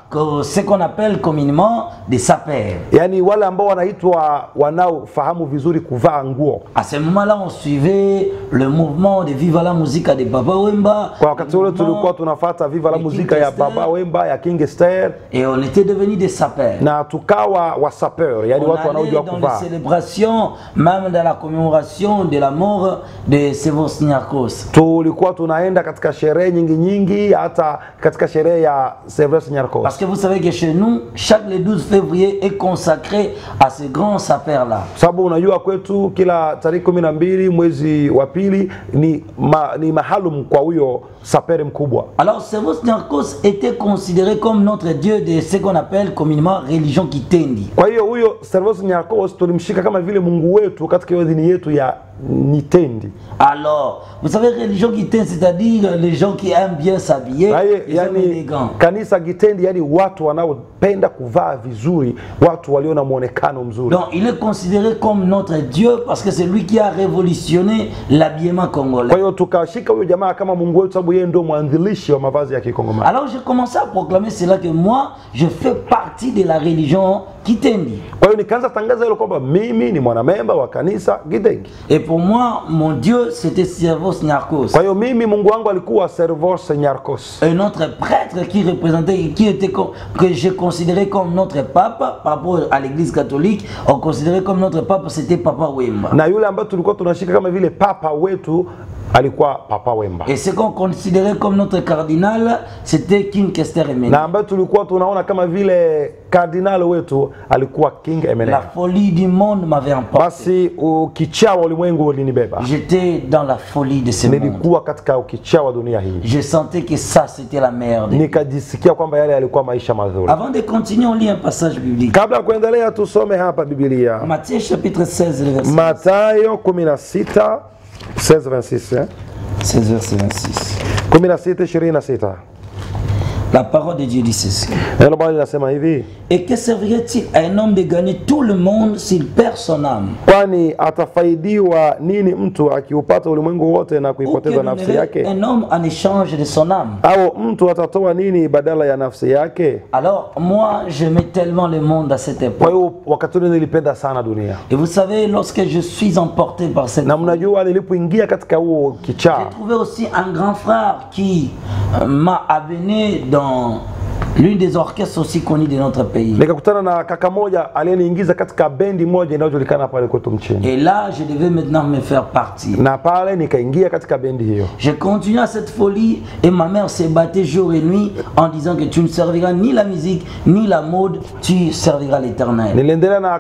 Speaker 3: Ce qu'on appelle communément des sapeurs.
Speaker 2: Yani wale ambao wanaitwa wanaofahamu vizuri kuvaa nguo.
Speaker 3: À ce moment-là, on suivait le mouvement de Viva la Musica de Baba Wemba.
Speaker 2: Kwa wakati ule tulikuwa tunafuata Viva la Musica ya Baba Wemba ya King Esther.
Speaker 3: Et on était devenus des sapeurs.
Speaker 2: Na tukawa wa sapeurs, yani watu wanaojua kuvaa.
Speaker 3: Dans les célébrations, même dans la commémoration de la mort de Sevos Niarchos.
Speaker 2: Tulikuwa tunaenda katika sherehe nyingi hata katika sherehe ya Sevos Niarchos.
Speaker 3: Parce que vous savez que chez nous, chaque le 12 février est consacré à ce grand sapeur là.
Speaker 2: Sababu unajua kwetu kila tarehe 12 mwezi wa pili ni maalum kwa huyo sapeur mkubwa.
Speaker 3: Alors Sevos Niarchos était considéré comme notre dieu de ce qu'on appelle communément religion Kitendi.
Speaker 2: Kwa hiyo huyo Sevos Niarchos tulimshika kama vile Mungu wetu katika hiyo dini yetu ya Nitendi.
Speaker 3: Alors, vous savez religion Kitendi, c'est-à-dire les gens qui aiment bien s'habiller,
Speaker 2: yani kanisa Kitendi, yani watu wanaopenda kuvaa vizuri, watu walio na muonekano mzuri.
Speaker 3: Donc il est considéré comme notre dieu parce que c'est lui qui a révolutionné l'habillement congolais.
Speaker 2: Kwa hiyo tukashika huyo jamaa kama Mungu wetu sababu yeye ndio mwanzilishi wa mavazi ya Kikongomani.
Speaker 3: Alors j'ai commencé à proclamer cela que moi je fais partie de la religion Kitendi.
Speaker 2: Kwa hiyo nikaanza tangaza hilo kwamba mimi ni mwanamemba wa kanisa Kitendi.
Speaker 3: Et pour moi mon dieu c'était Servos Niarchos.
Speaker 2: Kwa hiyo mimi Mungu wangu alikuwa Servos Niarchos.
Speaker 3: Un autre prêtre qui représentait, qui était que je considérais comme notre pape par rapport à l'église catholique, on considérait comme notre pape c'était Papa Wemba.
Speaker 2: Na yule ambaye tulikuwa tunashika kama vile papa wetu alikuwa Papa Wemba.
Speaker 3: Et ce qu'on considérait comme notre cardinal, c'était King Kester Emené.
Speaker 2: Na ambaye tulikuwa tunaona kama vile cardinal wetu alikuwa King Emené.
Speaker 3: La folie du monde m'avait emporté.
Speaker 2: Basi ukichaa wa ulimwengu ulinibeba.
Speaker 3: J'étais dans la folie de ce monde.
Speaker 2: Nilikuwa katika ukichaa wa dunia hii.
Speaker 3: Je sentais que ça c'était la merde.
Speaker 2: Nikajisikia kwamba yale yalikuwa maisha mazuri.
Speaker 3: Avant de continuer, on lit un passage biblique.
Speaker 2: Kabla ya kuendelea tusome hapa Biblia.
Speaker 3: Matthieu chapitre 16 verset.
Speaker 2: Mathayo 16 16-26.
Speaker 3: 16 verset 26.
Speaker 2: 16-26.
Speaker 3: La parole de Dieu dit ceci.
Speaker 2: Et
Speaker 3: que servirait-il à un homme de gagner tout le monde s'il perd son âme?
Speaker 2: Kwani atafaidiwa nini mtu akiupata ulimwengu wote na kuipoteza nafsi yake?
Speaker 3: Un homme en échange de son âme.
Speaker 2: Au mtu atatoa nini badala ya nafsi yake?
Speaker 3: Alors moi j'aimais tellement le monde à cette époque.
Speaker 2: Kwa hiyo wakati ule nilipenda sana dunia.
Speaker 3: Et vous savez lorsque je suis emporté par cette
Speaker 2: na mnajua nilipoingia katika huo kichaa,
Speaker 3: j'ai trouvé aussi un grand frère qui m'a amené dans l'une des orchestres aussi connues de notre pays.
Speaker 2: Nikakutana na kaka moja aliyeniingiza katika bendi moja inayojulikana pale kwetu mchini.
Speaker 3: Et là, je devais maintenant me faire partie.
Speaker 2: Na pale nikaingia katika bendi hiyo.
Speaker 3: Je continuais à cette folie et ma mère se battait jour et nuit en disant que tu ne serviras ni la musique ni la mode, tu serviras l'Éternel.
Speaker 2: Niliendelea na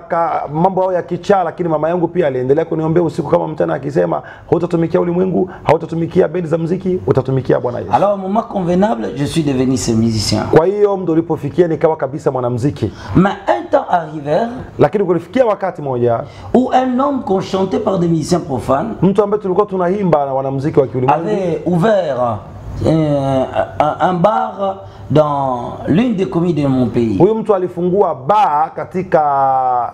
Speaker 2: mambo hayo ya kichaa, lakini mama yangu pia aliendelea kuniombea usiku kama mchana akisema hutatumikia ulimwengu, hautatumikia bendi za muziki, utatumikia Bwana Yesu.
Speaker 3: Alors au moment convenable, je suis devenu ce musicien.
Speaker 2: Kwa hiyo ndo ulipofikia nikawa kabisa mwanamuziki.
Speaker 3: Mais un temps arrivait,
Speaker 2: lakini kulifikia wakati moja
Speaker 3: où un homme qu'on chantait par des musiciens profanes,
Speaker 2: mtu ambaye tulikuwa tunaimba na wanamuziki wa kiulimwengu,
Speaker 3: avait ouvert un bar dans l'une des communes de mon pays.
Speaker 2: Huyu mtu alifungua bar katika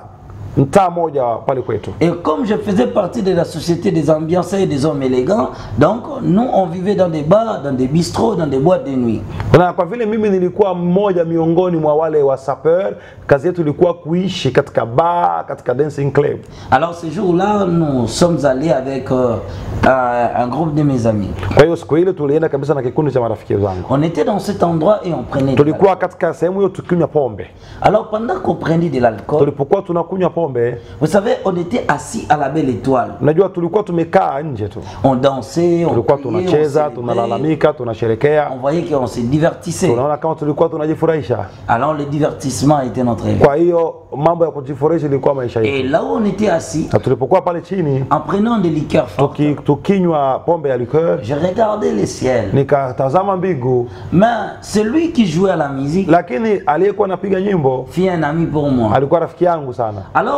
Speaker 2: mtaa moja pale kwetu.
Speaker 3: Et comme je faisais partie de la société des ambianceurs et des hommes élégants, donc nous on vivait dans des bars, dans des bistrots, dans des boîtes de nuit.
Speaker 2: Na kwa vile mimi nilikuwa mmoja miongoni mwa wale wa sapeur, kazi yetu ilikuwa kuishi katika bar, katika dancing club.
Speaker 3: Alors ce jour-là, nous sommes allés avec un groupe de mes amis.
Speaker 2: Kwa hiyo siku ile tulienda kabisa na kikundi cha marafiki zangu.
Speaker 3: On était dans cet endroit et on prenait de
Speaker 2: tulikuwa katika sehemu hiyo tukinywa pombe.
Speaker 3: Alors pendant qu'on prenait de l'alcool,
Speaker 2: tulipokuwa tunakunywa pombe,
Speaker 3: vous savez, on était assis à la Belle Étoile.
Speaker 2: Unajua tulikuwa tumekaa nje tu.
Speaker 3: On dansait, on
Speaker 2: tulikuwa tunacheza, tunalalamika, tunasherekea.
Speaker 3: On voyait qu'on se divertissait.
Speaker 2: Tunaona kama tulikuwa tunajifurahisha.
Speaker 3: Alors le divertissement était notre vie.
Speaker 2: Kwa hiyo mambo ya kujifurahisha ilikuwa maisha yetu.
Speaker 3: Et là où on était assis,
Speaker 2: na tulipokuwa pale chini,
Speaker 3: en prenant des liqueurs fortes,
Speaker 2: tukinywa pombe ya liqueur,
Speaker 3: je regardais le ciel.
Speaker 2: Nikatazama mbingu.
Speaker 3: Mais celui qui jouait à la musique,
Speaker 2: lakini aliyekuwa anapiga nyimbo,
Speaker 3: fut un ami pour moi.
Speaker 2: Alikuwa rafiki yangu sana.
Speaker 3: Alors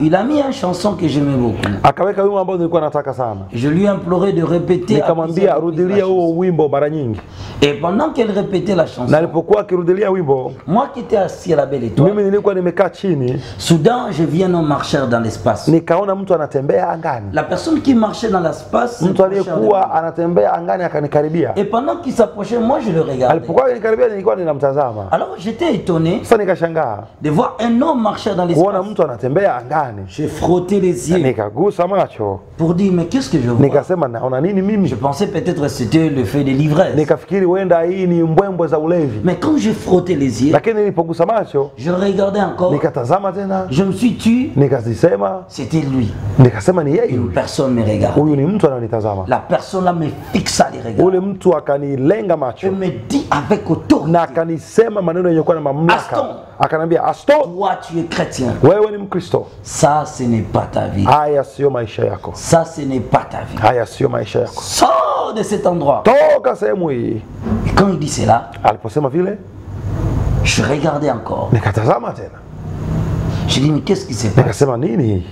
Speaker 3: il a mis une chanson que j'aimais beaucoup.
Speaker 2: Akaweka wimbo ambao nilikuwa nataka sana.
Speaker 3: Je lui ai imploré de répéter.
Speaker 2: Nikamwambia arudilia huo wimbo mara nyingi.
Speaker 3: Et pendant qu'elle répétait la chanson,
Speaker 2: na alipokuwa akirudilia wimbo,
Speaker 3: moi qui étais assis à la Belle Étoile,
Speaker 2: mimi nilikuwa nimekaa chini.
Speaker 3: Soudain, je vis un homme marcher dans l'espace.
Speaker 2: Nikaona mtu anatembea angani.
Speaker 3: La personne qui marchait dans l'espace,
Speaker 2: mtu aliyekuwa anatembea angani akanikaribia.
Speaker 3: Et pendant qu'il s'approchait, moi je le regardais.
Speaker 2: Alipokuwa akinikaribia nilikuwa ninamtazama.
Speaker 3: Alors j'étais étonné.
Speaker 2: Sasa nikashangaa
Speaker 3: de voir un homme marcher dans l'espace.
Speaker 2: Kuona mtu anatembea angani.
Speaker 3: J'ai frotté les yeux.
Speaker 2: Nikagusa macho.
Speaker 3: Pour dire mais qu'est-ce que je vois?
Speaker 2: Nikasema naona nini mimi?
Speaker 3: Je pensais peut-être c'était le fait de l'ivresse.
Speaker 2: Nikafikiri huenda hii ni mbwembwe za ulevi.
Speaker 3: Mais quand j'ai frotté les yeux,
Speaker 2: lakini nilipogusa macho,
Speaker 3: je regardais encore.
Speaker 2: Nikatazama tena.
Speaker 3: Je me suis tué.
Speaker 2: Nikazisema
Speaker 3: c'était lui.
Speaker 2: Nikasema ni yeye.
Speaker 3: Une personne me regarde.
Speaker 2: Huyu ni mtu ananitazama.
Speaker 3: La personne là me fixa les regards.
Speaker 2: Ule mtu akanilenga macho.
Speaker 3: Et me dit avec autorité.
Speaker 2: Na akanisema maneno yenye kuwa na mamlaka. Akanambia, Aston,
Speaker 3: toi tu es chrétien.
Speaker 2: Wewe ni Mkristo.
Speaker 3: Ça ce n'est pas ta vie.
Speaker 2: Haya sio maisha yako.
Speaker 3: Ça ce n'est pas ta vie.
Speaker 2: Haya sio maisha yako.
Speaker 3: Sors de cet endroit.
Speaker 2: Toka sehemu hii.
Speaker 3: Et quand il dit cela,
Speaker 2: aliposema vile,
Speaker 3: je regardais encore.
Speaker 2: Nikatazama tena.
Speaker 3: Je dis mais qu'est-ce qui s'est passé?
Speaker 2: Nikasema nini?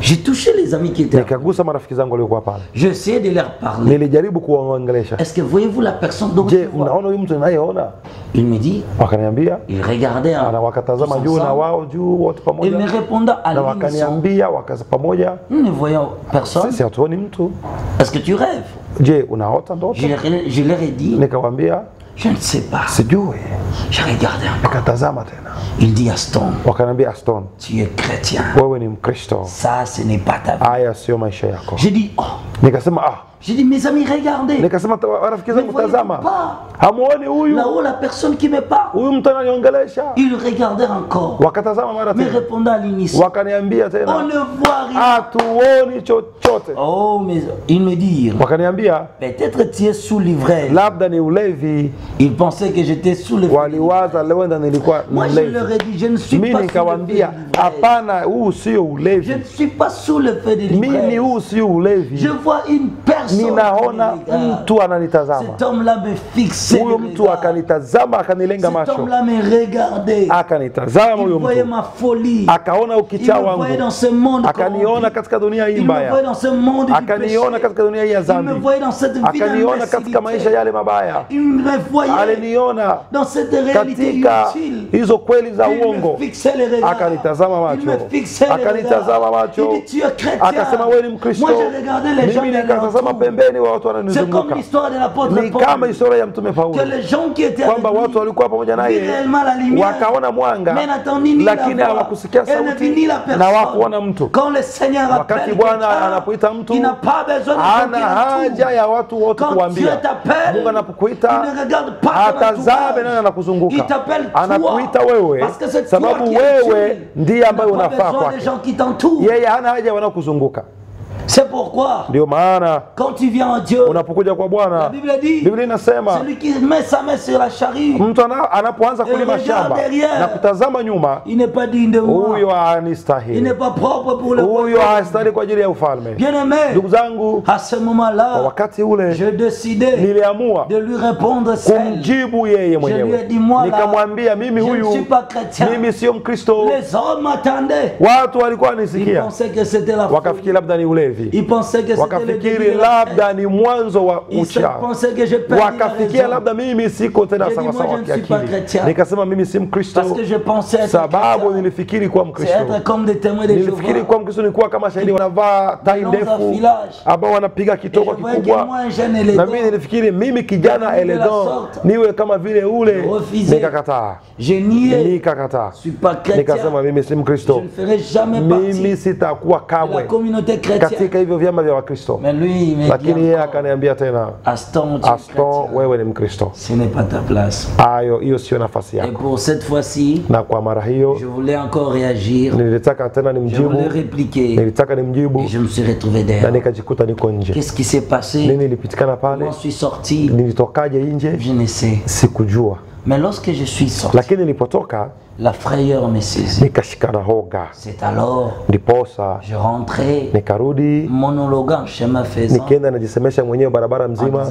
Speaker 3: J'ai touché les amis qui étaient là.
Speaker 2: Nikagusa marafiki zangu waliokuwa pale.
Speaker 3: J'essayais de leur parler.
Speaker 2: Nilijaribu kuwaongelesha.
Speaker 3: Est-ce que voyez-vous la personne dont
Speaker 2: je vois? Unaona huyu mtu ninayeona?
Speaker 3: Il me dit.
Speaker 2: Wakaniambia.
Speaker 3: Il regardait.
Speaker 2: Na wakatazama juu na wao juu wote pamoja.
Speaker 3: Il me répondait à
Speaker 2: na wakaniambia wakaza pamoja.
Speaker 3: Nous ne voyons personne.
Speaker 2: Sisi hatuoni mtu.
Speaker 3: Est-ce que tu rêves?
Speaker 2: Je, unaota ndoto?
Speaker 3: Je leur ai dit.
Speaker 2: Nikamwambia.
Speaker 3: Je ne sais pas.
Speaker 2: Sijui.
Speaker 3: Je regardais encore.
Speaker 2: Nikatazama tena.
Speaker 3: Il dit Aston.
Speaker 2: Wakaniambia Aston.
Speaker 3: Tu es chrétien.
Speaker 2: Wewe ni Mkristo.
Speaker 3: Ça ce n'est pas ta vie.
Speaker 2: Haya sio maisha yako.
Speaker 3: J'ai dit oh.
Speaker 2: Nikasema ah.
Speaker 3: J'ai dit mes amis regardez.
Speaker 2: Nikasema rafiki zangu tazama. Hamuoni huyu?
Speaker 3: Là-haut la personne qui me parle.
Speaker 2: Huyu mtu ananiongelesha.
Speaker 3: Il regardait encore.
Speaker 2: Wakatazama mara tena.
Speaker 3: Me répondant à l'initiative.
Speaker 2: Wakaniambia tena.
Speaker 3: On ne voit rien.
Speaker 2: Hatuoni chochote.
Speaker 3: Oh mais il me dit.
Speaker 2: Wakaniambia.
Speaker 3: Peut-être tu es sous l'ivresse.
Speaker 2: Labda ni ulevi.
Speaker 3: Il pensait que j'étais sous le.
Speaker 2: Waliwaza lewenda nilikuwa
Speaker 3: moi je leur ai dit je ne suis pas.
Speaker 2: Mimi nikamwambia hapana, huu sio ulevi.
Speaker 3: Je ne suis pas sous le fait de l'ivresse.
Speaker 2: Mimi huu sio ulevi.
Speaker 3: Je vois une personne.
Speaker 2: Ninaona mtu ananitazama.
Speaker 3: Cet homme là me fixait.
Speaker 2: Huyo mtu akanitazama akanilenga macho.
Speaker 3: Cet homme là me regardait.
Speaker 2: Akanitazama huyo mtu.
Speaker 3: Il voyait ma folie.
Speaker 2: Akaona ukichaa wangu.
Speaker 3: Il me voyait dans ce monde.
Speaker 2: Akaniona katika dunia hii mbaya.
Speaker 3: Il me voyait dans ce monde.
Speaker 2: Akaniona katika dunia hii ya dhambi.
Speaker 3: Il me voyait dans cette vie.
Speaker 2: Akaniona katika maisha yale mabaya.
Speaker 3: Il me voyait.
Speaker 2: Aliniona
Speaker 3: dans cette réalité utile.
Speaker 2: Hizo kweli za uongo.
Speaker 3: Akanitazama
Speaker 2: macho. Akanitazama macho. Akasema wewe ni Mkristo. Mimi nikatazama pembeni wa watu
Speaker 3: C'est comme
Speaker 2: wananizunguka.
Speaker 3: l'histoire de l'apôtre
Speaker 2: Ni
Speaker 3: Paul.
Speaker 2: kama historia ya mtume Paulo,
Speaker 3: Que les gens qui étaient
Speaker 2: kwamba
Speaker 3: avec
Speaker 2: watu
Speaker 3: lui
Speaker 2: walikuwa pamoja
Speaker 3: virent
Speaker 2: naye
Speaker 3: réellement la lumière,
Speaker 2: wakaona mwanga,
Speaker 3: mais n'entendirent ni
Speaker 2: lakini
Speaker 3: la voix,
Speaker 2: hawakusikia
Speaker 3: et ne
Speaker 2: sauti
Speaker 3: virent la
Speaker 2: na
Speaker 3: personne.
Speaker 2: hawakuona mtu.
Speaker 3: Quand le Seigneur
Speaker 2: Wakati
Speaker 3: appelle
Speaker 2: Bwana
Speaker 3: quelqu'un,
Speaker 2: anapoita mtu,
Speaker 3: il n'a pas besoin de
Speaker 2: hana
Speaker 3: gens qui
Speaker 2: haja ya watu wote
Speaker 3: Quand
Speaker 2: kuambia.
Speaker 3: Dieu t'appelle,
Speaker 2: Mungu anapokuita
Speaker 3: il ne regarde pas ton
Speaker 2: atazame
Speaker 3: entourage.
Speaker 2: nani anakuzunguka,
Speaker 3: Il t'appelle toi,
Speaker 2: anakuita wewe
Speaker 3: parce que c'est toi
Speaker 2: sababu
Speaker 3: qui es
Speaker 2: wewe
Speaker 3: utile.
Speaker 2: ndiye ambaye
Speaker 3: Il n'a pas
Speaker 2: unafaa
Speaker 3: besoin des
Speaker 2: kwake.
Speaker 3: gens qui t'entourent.
Speaker 2: Yeye hana haja ya wanaokuzunguka.
Speaker 3: C'est pourquoi,
Speaker 2: Ndio maana
Speaker 3: quand tu viens en Dieu,
Speaker 2: unapokuja kwa
Speaker 3: la
Speaker 2: Bwana,
Speaker 3: Bible dit,
Speaker 2: Biblia inasema
Speaker 3: celui qui met sa main sur la charrue,
Speaker 2: mtu anapoanza kulima
Speaker 3: regarde
Speaker 2: shamba
Speaker 3: derrière.
Speaker 2: na kutazama nyuma,
Speaker 3: il n'est pas digne de moi.
Speaker 2: huyo
Speaker 3: Il
Speaker 2: hanistahili,
Speaker 3: n'est pas propre pour le
Speaker 2: huyo
Speaker 3: royaume.
Speaker 2: hastahili kwa ajili ya ufalme.
Speaker 3: Bien-aimé,
Speaker 2: Ndugu zangu,
Speaker 3: à ce
Speaker 2: kwa
Speaker 3: moment-là,
Speaker 2: wakati ule
Speaker 3: j'ai décidé
Speaker 2: niliamua
Speaker 3: de lui répondre seul.
Speaker 2: kumjibu yeye
Speaker 3: Je lui ai
Speaker 2: mwenyewe,
Speaker 3: dit, moi là,
Speaker 2: nikamwambia mimi
Speaker 3: je ne
Speaker 2: huyu,
Speaker 3: suis pas chrétien.
Speaker 2: mimi sio Mkristo.
Speaker 3: Les hommes m'attendaient.
Speaker 2: Watu walikuwa
Speaker 3: Ils
Speaker 2: wanisikia
Speaker 3: pensaient que c'était la folie.
Speaker 2: wakafikiri labda ni ulevi,
Speaker 3: Ils pensaient que c'était le début
Speaker 2: wakafikiri
Speaker 3: de la
Speaker 2: labda
Speaker 3: fête.
Speaker 2: ni mwanzo wa
Speaker 3: Ils
Speaker 2: uchawi,
Speaker 3: pensaient que je perdais la
Speaker 2: wakafikia
Speaker 3: raison.
Speaker 2: labda mimi siko tena
Speaker 3: J'ai dit,
Speaker 2: sawa
Speaker 3: moi,
Speaker 2: sawa
Speaker 3: je ne suis pas
Speaker 2: kiakili.
Speaker 3: chrétien.
Speaker 2: Nikasema mimi si Mkristo
Speaker 3: Parce que je pensais être
Speaker 2: sababu
Speaker 3: chrétien.
Speaker 2: nilifikiri kuwa
Speaker 3: C'est
Speaker 2: Mkristo.
Speaker 3: être comme des témoins de
Speaker 2: Nilifikiri
Speaker 3: Jéhovah.
Speaker 2: kuwa Mkristo ni kuwa kama shahidi wanavaa tai
Speaker 3: Dans un
Speaker 2: ndefu
Speaker 3: village.
Speaker 2: ambao wanapiga
Speaker 3: Et je
Speaker 2: kitoko
Speaker 3: voyais que
Speaker 2: kikubwa,
Speaker 3: moi, un jeune
Speaker 2: na
Speaker 3: élégant,
Speaker 2: mimi nilifikiri mimi kijana
Speaker 3: de la
Speaker 2: elegant
Speaker 3: sorte.
Speaker 2: niwe kama vile ule.
Speaker 3: Refusé.
Speaker 2: Nikakataa,
Speaker 3: j'ai nié.
Speaker 2: nikakataa,
Speaker 3: Je ne suis pas chrétien.
Speaker 2: nikasema mimi si
Speaker 3: Je
Speaker 2: Mkristo,
Speaker 3: ne ferai jamais
Speaker 2: mimi
Speaker 3: partie
Speaker 2: sitakuwa
Speaker 3: de la
Speaker 2: kamwe
Speaker 3: communauté chrétienne.
Speaker 2: katika hivyo vyama vya Wakristo.
Speaker 3: Mais lui, il m'a
Speaker 2: Lakini
Speaker 3: dit
Speaker 2: yeye
Speaker 3: encore,
Speaker 2: akaniambia tena,
Speaker 3: Aston, tu es
Speaker 2: Aston,
Speaker 3: chrétien.
Speaker 2: wewe ni Mkristo,
Speaker 3: Ce n'est pas ta place.
Speaker 2: hiyo sio nafasi
Speaker 3: Et
Speaker 2: yako.
Speaker 3: pour cette fois-ci,
Speaker 2: Na kwa mara hiyo
Speaker 3: je voulais encore réagir.
Speaker 2: nilitaka tena
Speaker 3: Je
Speaker 2: nimjibu,
Speaker 3: voulais répliquer.
Speaker 2: nilitaka nimjibu
Speaker 3: Et je me suis retrouvé
Speaker 2: na
Speaker 3: derrière.
Speaker 2: nikajikuta niko nje.
Speaker 3: Qu'est-ce qui s'est passé?
Speaker 2: Nini ilipitikana pale?
Speaker 3: Comment je suis sorti?
Speaker 2: Nilitokaje nje?
Speaker 3: Je ne sais.
Speaker 2: Sikujua,
Speaker 3: Mais lorsque je suis sorti,
Speaker 2: lakini nilipotoka
Speaker 3: la frayeur me saisit.
Speaker 2: nikashikana hoga,
Speaker 3: C'est alors
Speaker 2: ndiposa
Speaker 3: je rentrais,
Speaker 2: nikarudi
Speaker 3: monologuant, chemin faisant.
Speaker 2: nikienda najisemesha mwenyewe barabara mzima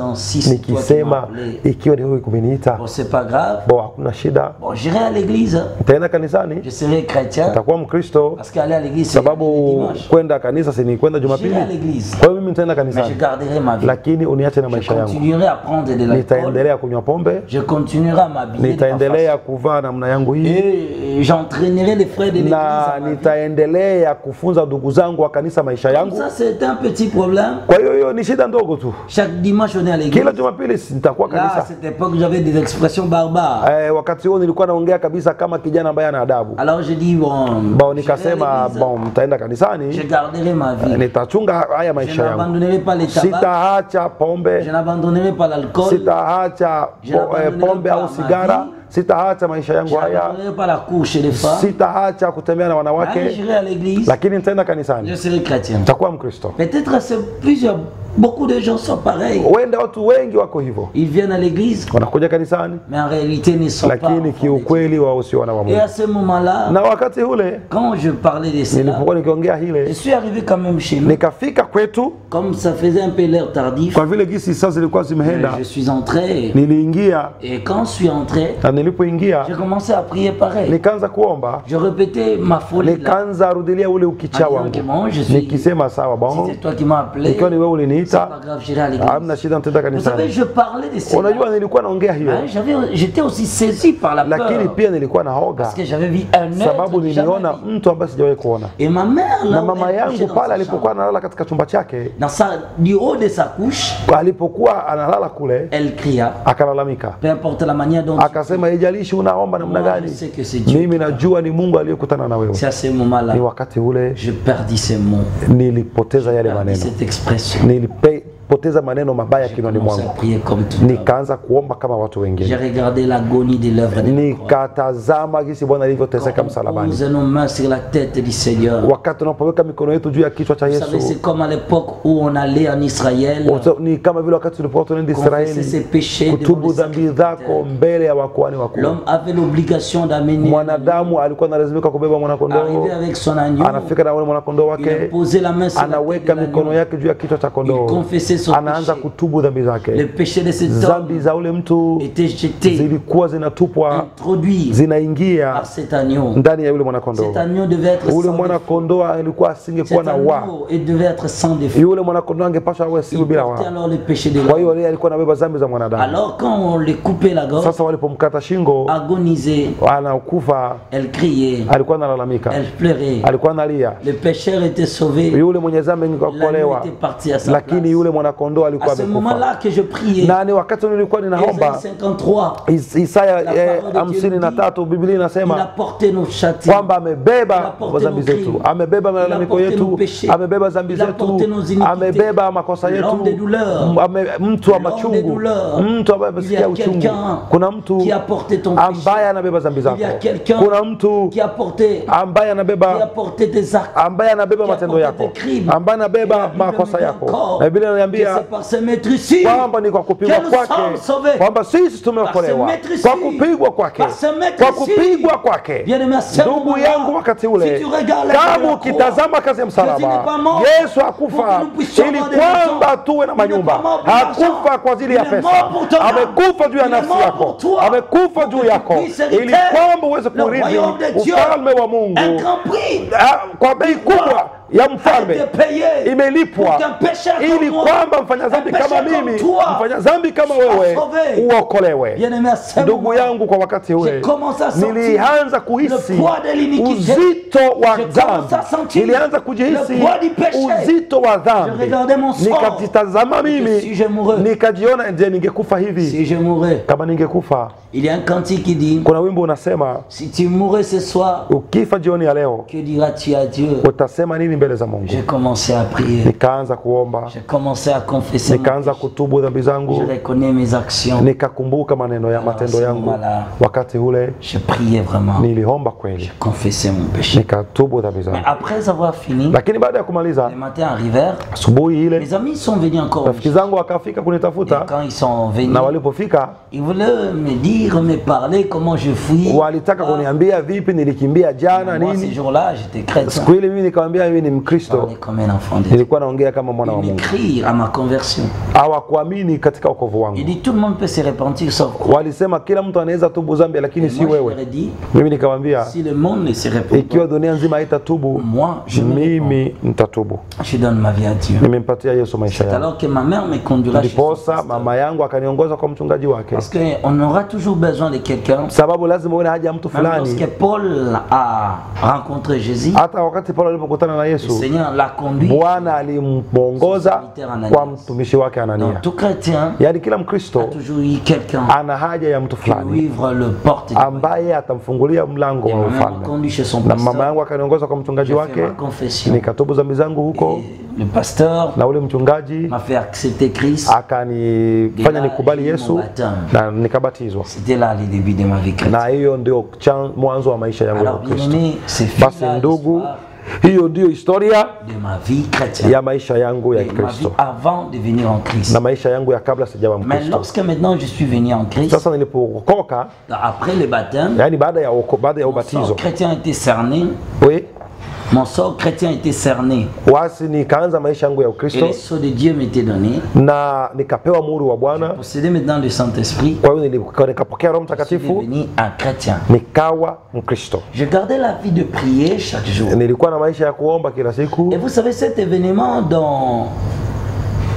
Speaker 2: nikisema, ikiwa ni wewe kumeniita,
Speaker 3: Bon, c'est pas grave.
Speaker 2: bo hakuna shida,
Speaker 3: Bon, j'irai à l'église.
Speaker 2: nitaenda kanisani,
Speaker 3: Je serai chrétien.
Speaker 2: nitakuwa Mkristo
Speaker 3: Parce qu'aller à l'église, c'est le
Speaker 2: sababu
Speaker 3: dimanche.
Speaker 2: kwenda kanisa si ni kwenda
Speaker 3: J'irai à
Speaker 2: Jumapili.
Speaker 3: l'église.
Speaker 2: Kwa hiyo mimi nitaenda
Speaker 3: Mais je
Speaker 2: kanisani,
Speaker 3: garderai ma vie.
Speaker 2: lakini uniache na
Speaker 3: Je
Speaker 2: maisha yangu.
Speaker 3: continuerai à prendre de l'alcool.
Speaker 2: Nitaendelea kunywa pombe,
Speaker 3: Je continuerai à m'habiller de ma façon.
Speaker 2: nitaendelea kuvaa namna yangu hii,
Speaker 3: Et j'entraînerai les frères de l'église
Speaker 2: na
Speaker 3: à ma vie.
Speaker 2: nitaendelea kufunza ndugu zangu wa kanisa maisha yangu.
Speaker 3: Ça, c'est un petit problème.
Speaker 2: Kwa hiyo ni shida ndogo tu.
Speaker 3: Chaque dimanche, on est à l'église.
Speaker 2: Kila Jumapili nitakuwa
Speaker 3: Là, à
Speaker 2: kanisa.
Speaker 3: cette époque, j'avais des expressions barbares.
Speaker 2: Wakati huo nilikuwa naongea kabisa kama kijana ambaye ana adabu.
Speaker 3: Alors, j'ai dit, bon,
Speaker 2: Bon,
Speaker 3: j'irai à
Speaker 2: nikasema
Speaker 3: l'église.
Speaker 2: bon, mtaenda
Speaker 3: Je
Speaker 2: kanisani,
Speaker 3: garderai ma vie.
Speaker 2: nitachunga haya
Speaker 3: Je
Speaker 2: maisha yangu.
Speaker 3: n'abandonnerai pas les tabacs.
Speaker 2: Sitaacha
Speaker 3: Je
Speaker 2: pombe,
Speaker 3: n'abandonnerai pas l'alcool.
Speaker 2: sitaacha pombe au sigara, sitaacha maisha yangu
Speaker 3: Je
Speaker 2: haya,
Speaker 3: n'abandonnerai pas la cour chez les femmes.
Speaker 2: sitaacha kutembea na
Speaker 3: Hein,
Speaker 2: wanawake,
Speaker 3: j'irai à l'église.
Speaker 2: lakini nitaenda
Speaker 3: Je
Speaker 2: kanisani,
Speaker 3: serai chrétien.
Speaker 2: nitakuwa Mkristo.
Speaker 3: Peut-être beaucoup de gens sont pareils.
Speaker 2: Wenda watu wengi wako hivyo,
Speaker 3: Ils viennent à l'église,
Speaker 2: wanakuja kanisani,
Speaker 3: mais en réalité ne sont pas
Speaker 2: lakini
Speaker 3: enfants de Dieu.
Speaker 2: kiukweli wao sio wana wa
Speaker 3: Et
Speaker 2: Mungu.
Speaker 3: à ce moment-là,
Speaker 2: Na wakati ule
Speaker 3: quand je parlais de cela,
Speaker 2: nilipokuwa nikiongea
Speaker 3: je
Speaker 2: hile,
Speaker 3: suis arrivé quand même chez nous.
Speaker 2: nikafika kwetu,
Speaker 3: Comme ça faisait un peu l'heure tardive,
Speaker 2: kwa vile gisi saa zilikuwa zimeenda,
Speaker 3: je suis entré.
Speaker 2: niliingia,
Speaker 3: Et quand je suis entré,
Speaker 2: na nilipoingia
Speaker 3: j'ai commencé à prier pareil.
Speaker 2: nikaanza kuomba,
Speaker 3: Je répétais ma folie là.
Speaker 2: nikaanza rudilia ule ukicha wangu,
Speaker 3: Bon, je suis...
Speaker 2: nikisema sawa
Speaker 3: Si
Speaker 2: bon,
Speaker 3: c'est toi qui m'as appelé,
Speaker 2: ikiwa ni wewe
Speaker 3: c'est
Speaker 2: uliniita,
Speaker 3: pas grave, j'irai à l'église.
Speaker 2: hamna shida, nitaenda
Speaker 3: Vous savez,
Speaker 2: kanisani.
Speaker 3: je parlais de cela.
Speaker 2: Unajua nilikuwa naongea hiyo,
Speaker 3: Hein, j'étais aussi saisi par la
Speaker 2: lakini
Speaker 3: peur.
Speaker 2: pia nilikuwa na hoga,
Speaker 3: Parce que j'avais vu un
Speaker 2: sababu
Speaker 3: être que jamais
Speaker 2: niliona
Speaker 3: vu.
Speaker 2: mtu ambaye sijawahi kuona.
Speaker 3: Et ma mère, là,
Speaker 2: Na
Speaker 3: où
Speaker 2: mama
Speaker 3: elle couchait
Speaker 2: yangu
Speaker 3: dans
Speaker 2: pale
Speaker 3: sa
Speaker 2: alipokuwa
Speaker 3: chambre,
Speaker 2: analala katika chumba chake,
Speaker 3: du haut de sa couche,
Speaker 2: alipokuwa analala kule,
Speaker 3: elle cria.
Speaker 2: akalalamika,
Speaker 3: Peu importe la manière dont
Speaker 2: akasema haijalishi unaomba namna
Speaker 3: moi, je
Speaker 2: gani,
Speaker 3: sais que c'est Dieu.
Speaker 2: mimi najua ni Mungu aliyekutana na wewe.
Speaker 3: C'est à ce moment-là,
Speaker 2: Ni wakati ule
Speaker 3: je perdis ces mots,
Speaker 2: nilipoteza yale
Speaker 3: perdis
Speaker 2: maneno,
Speaker 3: cette expression.
Speaker 2: nilipoteza maneno mabaya
Speaker 3: Je
Speaker 2: kinoni
Speaker 3: commençais à
Speaker 2: mwangu,
Speaker 3: prier comme tout le monde.
Speaker 2: nikaanza kuomba kama watu
Speaker 3: J'ai
Speaker 2: wengine,
Speaker 3: regardé l'agonie de l'œuvre de la croix.
Speaker 2: nikatazama jinsi Bwana alivyoteseka
Speaker 3: Quand on
Speaker 2: msalabani.
Speaker 3: pose nos mains sur la tête du Seigneur.
Speaker 2: Wakati tunapoweka mikono yetu juu ya kichwa cha
Speaker 3: Vous savez,
Speaker 2: Yesu,
Speaker 3: c'est comme à l'époque où on allait en Israël,
Speaker 2: ni kama vile wakati tulipokuwa tunaenda
Speaker 3: confesser ses
Speaker 2: Israeli
Speaker 3: péchés devant
Speaker 2: kutubu
Speaker 3: les
Speaker 2: dhambi zako
Speaker 3: sacrificateurs.
Speaker 2: mbele ya wakuhani wakuu.
Speaker 3: L'homme avait l'obligation d'amener,
Speaker 2: Mwanadamu alikuwa analazimika kubeba mwanakondoo,
Speaker 3: arriver avec son agneau,
Speaker 2: anafika na ule mwanakondoo
Speaker 3: il
Speaker 2: wake,
Speaker 3: posait la main sur la tête
Speaker 2: anaweka
Speaker 3: de
Speaker 2: mikono
Speaker 3: l'agneau.
Speaker 2: yake juu ya kichwa cha
Speaker 3: Il
Speaker 2: kondoo,
Speaker 3: confessait son
Speaker 2: anaanza
Speaker 3: péché.
Speaker 2: kutubu dhambi
Speaker 3: Le
Speaker 2: zake.
Speaker 3: péché de cet
Speaker 2: Dhambi
Speaker 3: homme
Speaker 2: za ule mtu
Speaker 3: était jeté,
Speaker 2: zilikuwa zinatupwa,
Speaker 3: introduit
Speaker 2: zinaingia
Speaker 3: par cet agneau.
Speaker 2: ndani ya yule mwanakondoo.
Speaker 3: Cet agneau devait être
Speaker 2: Ule
Speaker 3: sans défaut.
Speaker 2: mwanakondoo alikuwa asingekuwa
Speaker 3: Cet
Speaker 2: na wa,
Speaker 3: agneau il devait être sans défaut.
Speaker 2: yule mwanakondoo angepaswa awe si
Speaker 3: Il
Speaker 2: bila
Speaker 3: portait
Speaker 2: wa.
Speaker 3: alors le péché de
Speaker 2: Kwa
Speaker 3: l'homme.
Speaker 2: hiyo yeye alikuwa anabeba dhambi za mwanadamu.
Speaker 3: Alors quand on lui coupait la gorge,
Speaker 2: Sasa walipomkata shingo,
Speaker 3: agonisait,
Speaker 2: anakufa,
Speaker 3: elle criait,
Speaker 2: alikuwa analalamika,
Speaker 3: elle pleurait.
Speaker 2: alikuwa analia.
Speaker 3: Le pécheur était sauvé,
Speaker 2: Yule mwenye dhambi
Speaker 3: l'agneau
Speaker 2: angeokolewa,
Speaker 3: était parti à sa
Speaker 2: lakini
Speaker 3: place.
Speaker 2: yule mwanakondoo alikuwa
Speaker 3: À ce
Speaker 2: amekufa.
Speaker 3: moment-là que je priais,
Speaker 2: Na ni wakati nilikuwa ninaomba
Speaker 3: Isaïe 53,
Speaker 2: Isaya
Speaker 3: La parole de Dieu
Speaker 2: 53 Biblia
Speaker 3: il a
Speaker 2: inasema
Speaker 3: porté nos châtiments,
Speaker 2: kwamba amebeba
Speaker 3: Il a porté
Speaker 2: dhambi
Speaker 3: nos
Speaker 2: zetu,
Speaker 3: crimes.
Speaker 2: amebeba
Speaker 3: Il a
Speaker 2: malalamiko
Speaker 3: porté nos
Speaker 2: yetu,
Speaker 3: péchés.
Speaker 2: amebeba dhambi
Speaker 3: Il a
Speaker 2: zetu,
Speaker 3: porté nos iniquités.
Speaker 2: amebeba makosa yetu.
Speaker 3: L'homme des douleurs.
Speaker 2: Mtu wa
Speaker 3: L'homme des
Speaker 2: machungu,
Speaker 3: douleurs.
Speaker 2: mtu ambaye
Speaker 3: Il y a
Speaker 2: amesikia uchungu.
Speaker 3: quelqu'un
Speaker 2: Kuna mtu
Speaker 3: qui a porté ton péché.
Speaker 2: ambaye anabeba dhambi zako.
Speaker 3: Il y a quelqu'un
Speaker 2: Kuna mtu
Speaker 3: qui a porté
Speaker 2: ambaye
Speaker 3: qui a
Speaker 2: anabeba
Speaker 3: porté tes actes.
Speaker 2: ambaye anabeba
Speaker 3: Qui a
Speaker 2: matendo
Speaker 3: porté
Speaker 2: yako,
Speaker 3: tes crimes.
Speaker 2: ambaye
Speaker 3: Et la
Speaker 2: anabeba
Speaker 3: Bible
Speaker 2: makosa
Speaker 3: nous dit
Speaker 2: yako.
Speaker 3: encore
Speaker 2: Na Biblia
Speaker 3: que
Speaker 2: inaniambia
Speaker 3: c'est par ce maître ici
Speaker 2: kwamba ni kwa kupigwa
Speaker 3: que nous
Speaker 2: kwake,
Speaker 3: sommes sauvés.
Speaker 2: kwamba sisi tumeokolewa
Speaker 3: Par ce maître
Speaker 2: kwa
Speaker 3: ici.
Speaker 2: kupigwa kwake,
Speaker 3: Par ce maître
Speaker 2: kwa
Speaker 3: ici.
Speaker 2: kupigwa kwake.
Speaker 3: Bien-aimé, à ce
Speaker 2: Ndugu
Speaker 3: moment-là,
Speaker 2: yangu, wakati ule
Speaker 3: si tu regardes
Speaker 2: kama
Speaker 3: la
Speaker 2: ukitazama kazi ya
Speaker 3: Jésus n'est
Speaker 2: msalaba,
Speaker 3: pas mort
Speaker 2: Yesu
Speaker 3: pour
Speaker 2: hakufa
Speaker 3: que nous puissions
Speaker 2: ili
Speaker 3: avoir des
Speaker 2: kwamba
Speaker 3: maisons.
Speaker 2: tuwe na
Speaker 3: Il n'est
Speaker 2: manyumba,
Speaker 3: pas mort pour l'argent.
Speaker 2: hakufa kwa ajili ya
Speaker 3: Il est
Speaker 2: pesa,
Speaker 3: mort pour ton âme.
Speaker 2: amekufa juu ya
Speaker 3: Il est
Speaker 2: nafsi
Speaker 3: mort
Speaker 2: yako,
Speaker 3: pour toi.
Speaker 2: amekufa
Speaker 3: Pour
Speaker 2: juu
Speaker 3: que
Speaker 2: yako
Speaker 3: tu puisses hériter
Speaker 2: ili kwamba uweze
Speaker 3: le
Speaker 2: kurithi
Speaker 3: royaume de Dieu.
Speaker 2: ufalme wa Mungu.
Speaker 3: Un grand prix
Speaker 2: Kwa bei kubwa ya
Speaker 3: a
Speaker 2: mfalme
Speaker 3: été payé
Speaker 2: imelipwa
Speaker 3: pour qu'un pécheur
Speaker 2: ili
Speaker 3: comme moi,
Speaker 2: kwamba mfanya dhambi
Speaker 3: un
Speaker 2: kama
Speaker 3: pécheur comme
Speaker 2: mimi,
Speaker 3: toi,
Speaker 2: mfanya dhambi kama
Speaker 3: soit
Speaker 2: wewe
Speaker 3: sauvé.
Speaker 2: uokolewe.
Speaker 3: Bien-aimé, à ce
Speaker 2: Ndugu
Speaker 3: moment,
Speaker 2: yangu, kwa wakati ule
Speaker 3: j'ai commencé à sentir
Speaker 2: nilianza kuhisi
Speaker 3: le poids de l'iniquité.
Speaker 2: uzito wa
Speaker 3: J'ai commencé à
Speaker 2: dhambi,
Speaker 3: sentir
Speaker 2: nilianza kujihisi
Speaker 3: le poids du péché.
Speaker 2: uzito wa
Speaker 3: Je
Speaker 2: dhambi,
Speaker 3: regardais mon sort.
Speaker 2: nikajitazama
Speaker 3: Que si
Speaker 2: mimi,
Speaker 3: je mourrais,
Speaker 2: nikajiona je, ningekufa hivi.
Speaker 3: si je mourrais,
Speaker 2: Kama ningekufa,
Speaker 3: il y a un cantique qui dit,
Speaker 2: kuna wimbo unasema,
Speaker 3: si tu mourrais ce soir,
Speaker 2: ukifa jioni ya leo
Speaker 3: que diras-tu à Dieu?
Speaker 2: utasema nini mbele za Mungu?
Speaker 3: J'ai commencé à prier,
Speaker 2: Nikaanza kuomba,
Speaker 3: j'ai commencé à confesser,
Speaker 2: nikaanza kutubu dhambi
Speaker 3: je
Speaker 2: zangu,
Speaker 3: reconnais mes actions,
Speaker 2: nikakumbuka maneno ya matendo yangu. Wakati ule
Speaker 3: je priais vraiment,
Speaker 2: niliomba kweli,
Speaker 3: je confessais mon péché.
Speaker 2: nikatubu dhambi
Speaker 3: Mais
Speaker 2: zangu.
Speaker 3: après avoir fini,
Speaker 2: Lakini baada ya kumaliza,
Speaker 3: les matins arrivèrent,
Speaker 2: asubuhi ile
Speaker 3: mes amis sont venus encore.
Speaker 2: rafiki zangu wakafika
Speaker 3: Et
Speaker 2: kunitafuta,
Speaker 3: quand ils sont venus,
Speaker 2: na walipofika
Speaker 3: ils voulaient me dire, me parler comment je fuis.
Speaker 2: walitaka kuniambia vipi nilikimbia jana
Speaker 3: Moi, ce
Speaker 2: nini.
Speaker 3: jour-là, j'étais chrétien.
Speaker 2: Siku ile mimi nikamwambia mimi ni
Speaker 3: Je
Speaker 2: Mkristo,
Speaker 3: parlais comme un enfant de Dieu.
Speaker 2: nilikuwa naongea kama mwana wa
Speaker 3: Il
Speaker 2: Mungu.
Speaker 3: m'écrit à ma conversion.
Speaker 2: Hawakuamini katika wokovu
Speaker 3: Il
Speaker 2: wangu,
Speaker 3: dit tout le monde peut se repentir sauf quoi.
Speaker 2: walisema kila mtu anaweza tubu dhambi lakini
Speaker 3: Et
Speaker 2: si
Speaker 3: moi, je
Speaker 2: wewe.
Speaker 3: leur ai dit,
Speaker 2: Mimi nikamwambia
Speaker 3: si le monde ne se repent
Speaker 2: ikiwa
Speaker 3: pas,
Speaker 2: dunia nzima haitatubu,
Speaker 3: moi, je me réponds.
Speaker 2: mimi nitatubu.
Speaker 3: Je donne ma vie à Dieu.
Speaker 2: Nimempatia Yesu maisha
Speaker 3: C'est
Speaker 2: yangu.
Speaker 3: alors que ma mère me conduira chez son
Speaker 2: Ndiposa
Speaker 3: pasteur.
Speaker 2: mama yangu akaniongoza kwa mchungaji wake,
Speaker 3: Parce qu'on aura toujours besoin de quelqu'un.
Speaker 2: sababu lazima uwe na haja ya mtu
Speaker 3: Même lorsque
Speaker 2: fulani.
Speaker 3: Paul a rencontré Jésus,
Speaker 2: Hata wakati Paulo alipokutana na
Speaker 3: le
Speaker 2: Yesu,
Speaker 3: Seigneur l'a conduit.
Speaker 2: Bwana alimuongoza kwa mtumishi wake
Speaker 3: Donc
Speaker 2: Anania.
Speaker 3: tout chrétien
Speaker 2: Yaani kila
Speaker 3: a
Speaker 2: Mkristo
Speaker 3: toujours eu quelqu'un
Speaker 2: ana haja ya mtu
Speaker 3: qui
Speaker 2: fulani
Speaker 3: lui ouvre le porte du royaume.
Speaker 2: ambaye atamfungulia mlango
Speaker 3: Et
Speaker 2: wa
Speaker 3: ma mère m'a
Speaker 2: ufalme.
Speaker 3: conduit chez son
Speaker 2: Na mama
Speaker 3: pasteur.
Speaker 2: yangu akaniongoza kwa mchungaji
Speaker 3: J'ai fait
Speaker 2: wake,
Speaker 3: ma confession.
Speaker 2: nikatubu dhambi zangu huko,
Speaker 3: Et le pasteur
Speaker 2: na ule mchungaji
Speaker 3: m'a fait accepter Christ.
Speaker 2: akanifanya nikubali Yesu na nikabatizwa,
Speaker 3: C'était là le début de ma vie chrétienne.
Speaker 2: na hiyo ndio mwanzo wa maisha yangu ya
Speaker 3: Alors bien
Speaker 2: Ukristo.
Speaker 3: aimé, c'est
Speaker 2: Basi ndugu, hiyo ndio historia
Speaker 3: de ma vie chrétienne.
Speaker 2: ya maisha yangu ya
Speaker 3: Et ma vie
Speaker 2: Kristo
Speaker 3: avant de venir en Christ.
Speaker 2: na maisha yangu ya kabla sijawa
Speaker 3: Mais
Speaker 2: Mkristo.
Speaker 3: lorsque maintenant je suis venu en Christ,
Speaker 2: Sasa nilipookoka,
Speaker 3: après le baptême,
Speaker 2: yani baada ya
Speaker 3: mon
Speaker 2: ubatizo,
Speaker 3: sort chrétien était cerné.
Speaker 2: oui,
Speaker 3: Mon sort chrétien était cerné.
Speaker 2: wasi nikaanza maisha yangu ya
Speaker 3: Et
Speaker 2: Ukristo
Speaker 3: le sceau de Dieu m'était donné.
Speaker 2: na nikapewa muhuri wa Bwana.
Speaker 3: Possédé maintenant le Saint-Esprit.
Speaker 2: Kwa hiyo nikapokea Roho
Speaker 3: Je suis
Speaker 2: Mtakatifu,
Speaker 3: devenu un chrétien.
Speaker 2: nikawa Mkristo.
Speaker 3: Je gardais la vie de prier chaque jour.
Speaker 2: Nilikuwa na maisha ya kuomba kila siku,
Speaker 3: Et vous savez, cet événement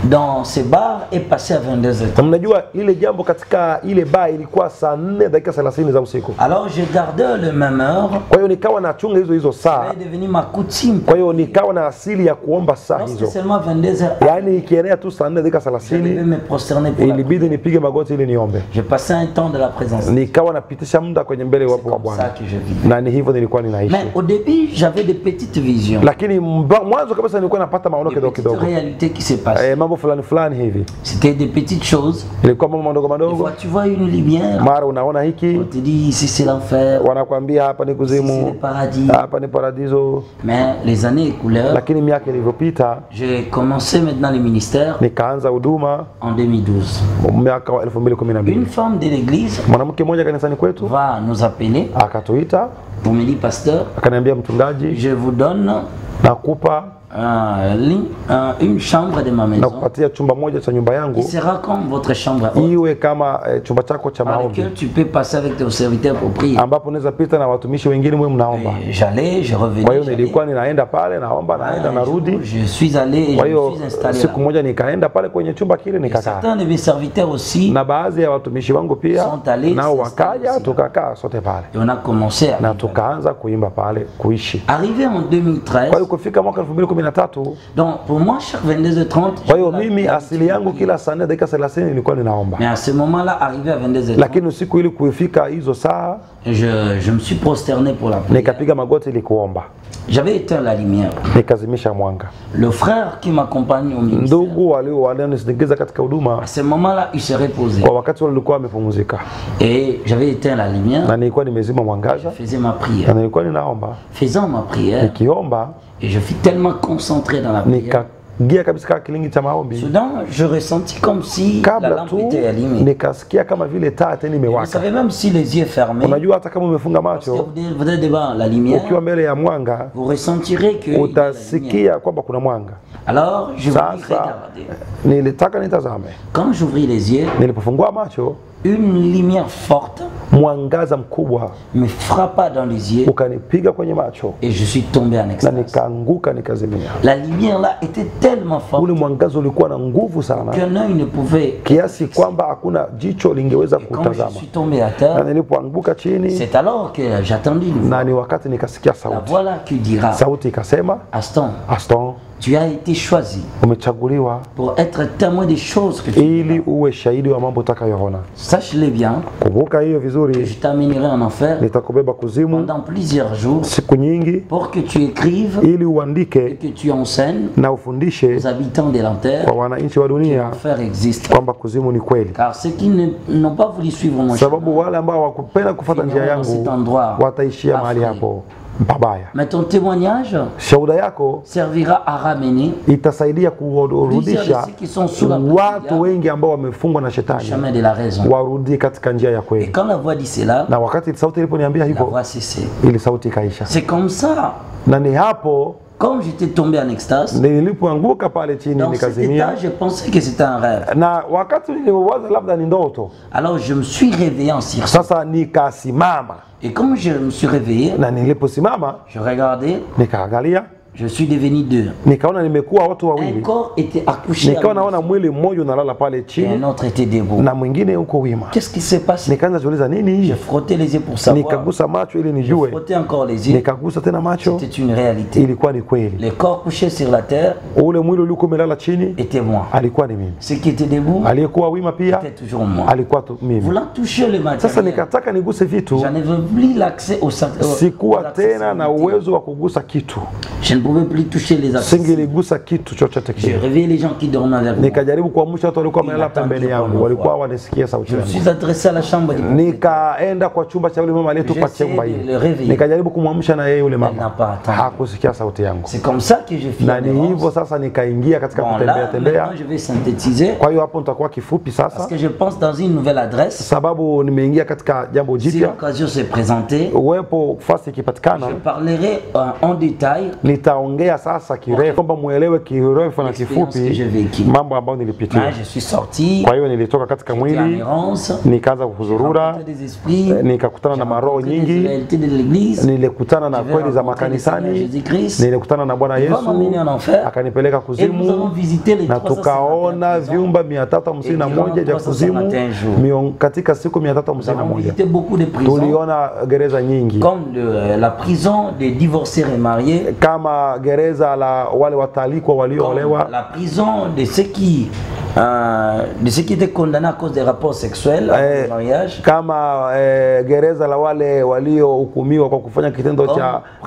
Speaker 3: dans ces bars est passé à 22h.
Speaker 2: na mnajua ile jambo katika ile baa ilikuwa saa 4 dakika 30 za usiku.
Speaker 3: Alors je gardais le même heure.
Speaker 2: Kwa hiyo nikawa nachunga hizo
Speaker 3: Ça
Speaker 2: saa,
Speaker 3: est devenu ma coutume.
Speaker 2: kwa hiyo nikawa na asili ya kuomba saa
Speaker 3: Lorsque
Speaker 2: hizo,
Speaker 3: seulement 22h,
Speaker 2: yaani ikienea tu saa 4 dakika
Speaker 3: je devais
Speaker 2: 30
Speaker 3: me prosterner pour la prière.
Speaker 2: ilibidi nipige magoti ili niombe.
Speaker 3: Je passais un temps de la présence.
Speaker 2: Nikawa napitisha muda kwenye mbele
Speaker 3: C'est
Speaker 2: wapo wa
Speaker 3: comme ça
Speaker 2: Bwana,
Speaker 3: que je vivais.
Speaker 2: na ni hivyo nilikuwa ninaishi.
Speaker 3: Mais au début, j'avais des petites visions,
Speaker 2: Lakini mwanzo kabisa nilikuwa napata maono
Speaker 3: des
Speaker 2: kidogo
Speaker 3: petites
Speaker 2: kidogo,
Speaker 3: réalités qui se passaient.
Speaker 2: mambo fulani fulani hivi,
Speaker 3: C'était des petites choses.
Speaker 2: ilikuwa mambo madogo
Speaker 3: Des
Speaker 2: madogo.
Speaker 3: fois, tu vois une lumière,
Speaker 2: Mara unaona
Speaker 3: on
Speaker 2: hiki,
Speaker 3: te dit ici c'est l'enfer,
Speaker 2: wanakuambia hapa ni
Speaker 3: ici c'est le
Speaker 2: kuzimu,
Speaker 3: paradis.
Speaker 2: hapa ni paradiso.
Speaker 3: Mais les années écoulèrent.
Speaker 2: Lakini miaka ilivyopita,
Speaker 3: J'ai commencé maintenant le ministère
Speaker 2: nikaanza huduma
Speaker 3: en 2012.
Speaker 2: mwaka wa
Speaker 3: Une
Speaker 2: 2012.
Speaker 3: femme de l'église
Speaker 2: Mwanamke mmoja kanisani kwetu
Speaker 3: va nous appeler
Speaker 2: akatuita,
Speaker 3: pour me dire, pasteur,
Speaker 2: akaniambia, mchungaji,
Speaker 3: je vous donne
Speaker 2: nakupa
Speaker 3: une chambre de ma maison
Speaker 2: nakupatia chumba moja cha nyumba
Speaker 3: qui
Speaker 2: yangu
Speaker 3: sera comme votre chambre haute,
Speaker 2: iwe kama chumba chako cha
Speaker 3: par
Speaker 2: maombi,
Speaker 3: lequel tu peux passer avec tes serviteurs pour prier.
Speaker 2: ambapo unaweza pita na watumishi wengine mwe mnaomba.
Speaker 3: Et j'allais, je
Speaker 2: Kwa
Speaker 3: revenais.
Speaker 2: hiyo nilikuwa ninaenda pale naomba, naenda
Speaker 3: Un
Speaker 2: narudi.
Speaker 3: jour, je suis allé et
Speaker 2: Kwa
Speaker 3: je me
Speaker 2: hiyo
Speaker 3: suis installé
Speaker 2: siku
Speaker 3: là.
Speaker 2: moja nikaenda pale kwenye chumba kile
Speaker 3: Et
Speaker 2: nikakaa,
Speaker 3: certains de mes serviteurs aussi,
Speaker 2: na baadhi ya watumishi wangu pia
Speaker 3: Sont allés
Speaker 2: nao
Speaker 3: s'installer
Speaker 2: wakaja,
Speaker 3: aussi.
Speaker 2: tukakaa sote pale
Speaker 3: et on a commencé à
Speaker 2: na
Speaker 3: vivre.
Speaker 2: tukaanza kuimba pale, kuishi.
Speaker 3: Arrivé en
Speaker 2: Kwa hiyo
Speaker 3: 2013,
Speaker 2: kufika mwaka 13.
Speaker 3: Donc pour moi, chaque 22h30,
Speaker 2: Kwa hiyo mimi asili yangu kila saa 4 dakika 30 nilikuwa ninaomba.
Speaker 3: Mais à ce moment-là, arrivé à 22h30,
Speaker 2: Lakini usiku ili kuifika hizo saa
Speaker 3: je me suis prosterné pour la prière.
Speaker 2: nikapiga magoti ili kuomba.
Speaker 3: J'avais éteint la lumière.
Speaker 2: Nikazimisha mwanga.
Speaker 3: Le frère qui m'accompagne au ministère,
Speaker 2: Ndugu walionisindikiza katika huduma
Speaker 3: à ce moment-là, il se reposait.
Speaker 2: kwa wakati walikuwa wamepumzika.
Speaker 3: Et j'avais éteint la lumière.
Speaker 2: Na nilikuwa nimezima
Speaker 3: Je
Speaker 2: mwangaza.
Speaker 3: faisais ma
Speaker 2: Na
Speaker 3: prière.
Speaker 2: nilikuwa ninaomba.
Speaker 3: Faisant ma prière,
Speaker 2: Nikiomba
Speaker 3: et je fus tellement concentré dans la prière.
Speaker 2: nikaingia kabisa katika kilingi cha maombi.
Speaker 3: Soudain, je ressentis comme si la
Speaker 2: Kabla
Speaker 3: lampe
Speaker 2: tu
Speaker 3: était allumée.
Speaker 2: nikasikia kama vile taa tena
Speaker 3: Vous
Speaker 2: imewaka.
Speaker 3: savez, même si les yeux fermés,
Speaker 2: Unajua hata kama umefunga
Speaker 3: parce que
Speaker 2: macho,
Speaker 3: vous êtes devant la lumière,
Speaker 2: ukiwa mbele ya mwanga
Speaker 3: vous ressentirez que il y a la lumière.
Speaker 2: utasikia kwamba kuna mwanga.
Speaker 3: Alors, je voulais
Speaker 2: Sasa
Speaker 3: regarder.
Speaker 2: nilitaka nitazame.
Speaker 3: Quand j'ouvris les yeux,
Speaker 2: Nilipofungua macho,
Speaker 3: une lumière forte
Speaker 2: mwangaza mkubwa
Speaker 3: me frappa dans les yeux
Speaker 2: ukanipiga kwenye macho
Speaker 3: et je suis tombé en
Speaker 2: na
Speaker 3: extase.
Speaker 2: nikaanguka nikazimia.
Speaker 3: La lumière là était tellement forte
Speaker 2: Ule mwangaza ulikuwa na nguvu sana
Speaker 3: qu'un œil ne pouvait.
Speaker 2: kiasi kwamba hakuna jicho lingeweza
Speaker 3: Et quand je
Speaker 2: kutazama.
Speaker 3: suis tombé à
Speaker 2: Na
Speaker 3: terre,
Speaker 2: nilipoanguka chini,
Speaker 3: c'est alors que j'attendis une voix.
Speaker 2: na ni wakati nikasikia
Speaker 3: La
Speaker 2: sauti.
Speaker 3: voix là qui dira,
Speaker 2: Sauti ikasema,
Speaker 3: Aston,
Speaker 2: Aston,
Speaker 3: tu as été choisi
Speaker 2: umechaguliwa
Speaker 3: pour être témoin des choses que tu
Speaker 2: ili uwe shahidi wa mambo utakayoona.
Speaker 3: Sache-le bien,
Speaker 2: Kumbuka hiyo
Speaker 3: je
Speaker 2: vizuri,
Speaker 3: t'amènerai en enfer
Speaker 2: nitakubeba kuzimu
Speaker 3: pendant plusieurs jours
Speaker 2: siku nyingi
Speaker 3: pour que tu écrives
Speaker 2: ili
Speaker 3: et
Speaker 2: uandike
Speaker 3: que tu enseignes
Speaker 2: na ufundishe
Speaker 3: aux habitants de la terre
Speaker 2: kwa wananchi wa
Speaker 3: que
Speaker 2: dunia
Speaker 3: l'enfer existe.
Speaker 2: kwamba kuzimu ni kweli.
Speaker 3: Car ceux qui n'ont pas voulu suivre mon chemin
Speaker 2: Sababu wale ambao hawakupenda kufuata njia
Speaker 3: finiront dans cet
Speaker 2: yangu
Speaker 3: endroit
Speaker 2: wataishia mahali
Speaker 3: affreux.
Speaker 2: hapo pabaya.
Speaker 3: Mais ton témoignage
Speaker 2: Shuhuda yako
Speaker 3: servira à ramener
Speaker 2: itasaidia
Speaker 3: plusieurs de
Speaker 2: kurudisha
Speaker 3: ceux qui sont sous la
Speaker 2: watu wengi ambao wamefungwa na
Speaker 3: le
Speaker 2: shetani
Speaker 3: chemin de la raison.
Speaker 2: warudi katika njia ya
Speaker 3: Et
Speaker 2: kweli.
Speaker 3: quand la voix dit cela,
Speaker 2: Na wakati sauti iliponiambia
Speaker 3: la
Speaker 2: hivyo,
Speaker 3: voix cessait.
Speaker 2: ili sauti ikaisha.
Speaker 3: C'est comme ça.
Speaker 2: Na ni hapo
Speaker 3: Comme j'étais tombé en extase,
Speaker 2: nilipoanguka pale chini
Speaker 3: dans cet
Speaker 2: nikazimia,
Speaker 3: état, je pensais que c'était un rêve.
Speaker 2: na wakati niliwaza labda ni ndoto.
Speaker 3: Alors je me suis réveillé en sursaut.
Speaker 2: Sasa nikasimama,
Speaker 3: Et comme je me suis réveillé,
Speaker 2: na niliposimama
Speaker 3: je regardais,
Speaker 2: nikaangalia,
Speaker 3: je suis devenu deux.
Speaker 2: nikaona nimekuwa watu
Speaker 3: Un
Speaker 2: wawili,
Speaker 3: corps était accouché à
Speaker 2: nikawa
Speaker 3: l'autre,
Speaker 2: naona mwili mmoja unalala pale
Speaker 3: et un
Speaker 2: chini
Speaker 3: autre était debout.
Speaker 2: na mwingine uko wima.
Speaker 3: Qu'est-ce qui s'est passé?
Speaker 2: Nikaanza kuuliza nini
Speaker 3: J'ai
Speaker 2: hii,
Speaker 3: frotté les yeux pour savoir.
Speaker 2: nikagusa macho ili
Speaker 3: J'ai
Speaker 2: nijue,
Speaker 3: frotté encore les yeux.
Speaker 2: nikagusa tena macho,
Speaker 3: C'était une réalité.
Speaker 2: ilikuwa ni kweli.
Speaker 3: Les corps couchés sur la terre
Speaker 2: Ule mwili uliokuwa umelala chini
Speaker 3: étaient moi.
Speaker 2: alikuwa ni mimi,
Speaker 3: Ceux qui étaient debout
Speaker 2: aliyekuwa wima pia
Speaker 3: étaient toujours moi.
Speaker 2: alikuwa mimi.
Speaker 3: Voulant toucher le
Speaker 2: Sasa
Speaker 3: matériel,
Speaker 2: nikataka niguse vitu,
Speaker 3: je n'avais plus l'accès au
Speaker 2: sikuwa tena na uwezo wa kugusa kitu,
Speaker 3: Je ne pouvais plus toucher les accès.
Speaker 2: singeligusa kitu chochote
Speaker 3: J'ai
Speaker 2: kile.
Speaker 3: réveillé les gens qui dormaient avec moi.
Speaker 2: Nikajaribu kuamsha watu walikuwa wamelala pembeni yangu, walikuwa wanisikia sauti
Speaker 3: Je me
Speaker 2: yangu.
Speaker 3: suis adressé à la chambre du
Speaker 2: Nikaenda kwa chumba cha yule mama aliyetupa chumba hii, nikajaribu kumwamsha na yeye yule mama, hakusikia sauti yangu.
Speaker 3: C'est comme ça que je fis
Speaker 2: Na ni hivyo sasa nikaingia katika
Speaker 3: Bon,
Speaker 2: kutembea
Speaker 3: là,
Speaker 2: tembea.
Speaker 3: maintenant, je vais synthétiser
Speaker 2: Kwa hiyo hapo nitakuwa kifupi
Speaker 3: parce
Speaker 2: sasa,
Speaker 3: que je pense dans une nouvelle adresse.
Speaker 2: sababu nimeingia katika jambo
Speaker 3: Si
Speaker 2: jipya.
Speaker 3: l'occasion s'est présentée,
Speaker 2: Uwepo fasi ikipatikana,
Speaker 3: je parlerai en détail
Speaker 2: nitaongea sasa kirefu kwamba muelewe kirefu na kifupi mambo ambayo nilipitia.
Speaker 3: Je suis sorti,
Speaker 2: Kwa hiyo nilitoka katika
Speaker 3: j'étais en
Speaker 2: mwili,
Speaker 3: errance,
Speaker 2: nikaanza
Speaker 3: j'ai
Speaker 2: kuhuzurura,
Speaker 3: rencontré des esprits,
Speaker 2: nikakutana na
Speaker 3: j'ai
Speaker 2: maroho
Speaker 3: rencontré des
Speaker 2: nyingi,
Speaker 3: réalités de l'église,
Speaker 2: nilikutana na
Speaker 3: j'ai
Speaker 2: kweli za
Speaker 3: rencontré le Seigneur
Speaker 2: makanisani,
Speaker 3: Jésus-Christ.
Speaker 2: nilikutana na Bwana
Speaker 3: Il va
Speaker 2: Yesu
Speaker 3: m'amener en enfer.
Speaker 2: akanipeleka
Speaker 3: Et nous avons
Speaker 2: kuzimu,
Speaker 3: visité les
Speaker 2: na
Speaker 3: 351
Speaker 2: tukaona
Speaker 3: prisons.
Speaker 2: vyumba 351 vya kuzimu
Speaker 3: 351 jours.
Speaker 2: katika siku
Speaker 3: Nous avons
Speaker 2: 351.
Speaker 3: visité beaucoup de prisons,
Speaker 2: Tuliona gereza nyingi
Speaker 3: comme la prison des divorcés remariés,
Speaker 2: kama gereza la wale watalikwa
Speaker 3: comme
Speaker 2: walioolewa,
Speaker 3: la prison de ceux qui étaient condamnés à cause des rapports sexuels avant le mariage,
Speaker 2: kama gereza la wale waliohukumiwa kwa kufanya kitendo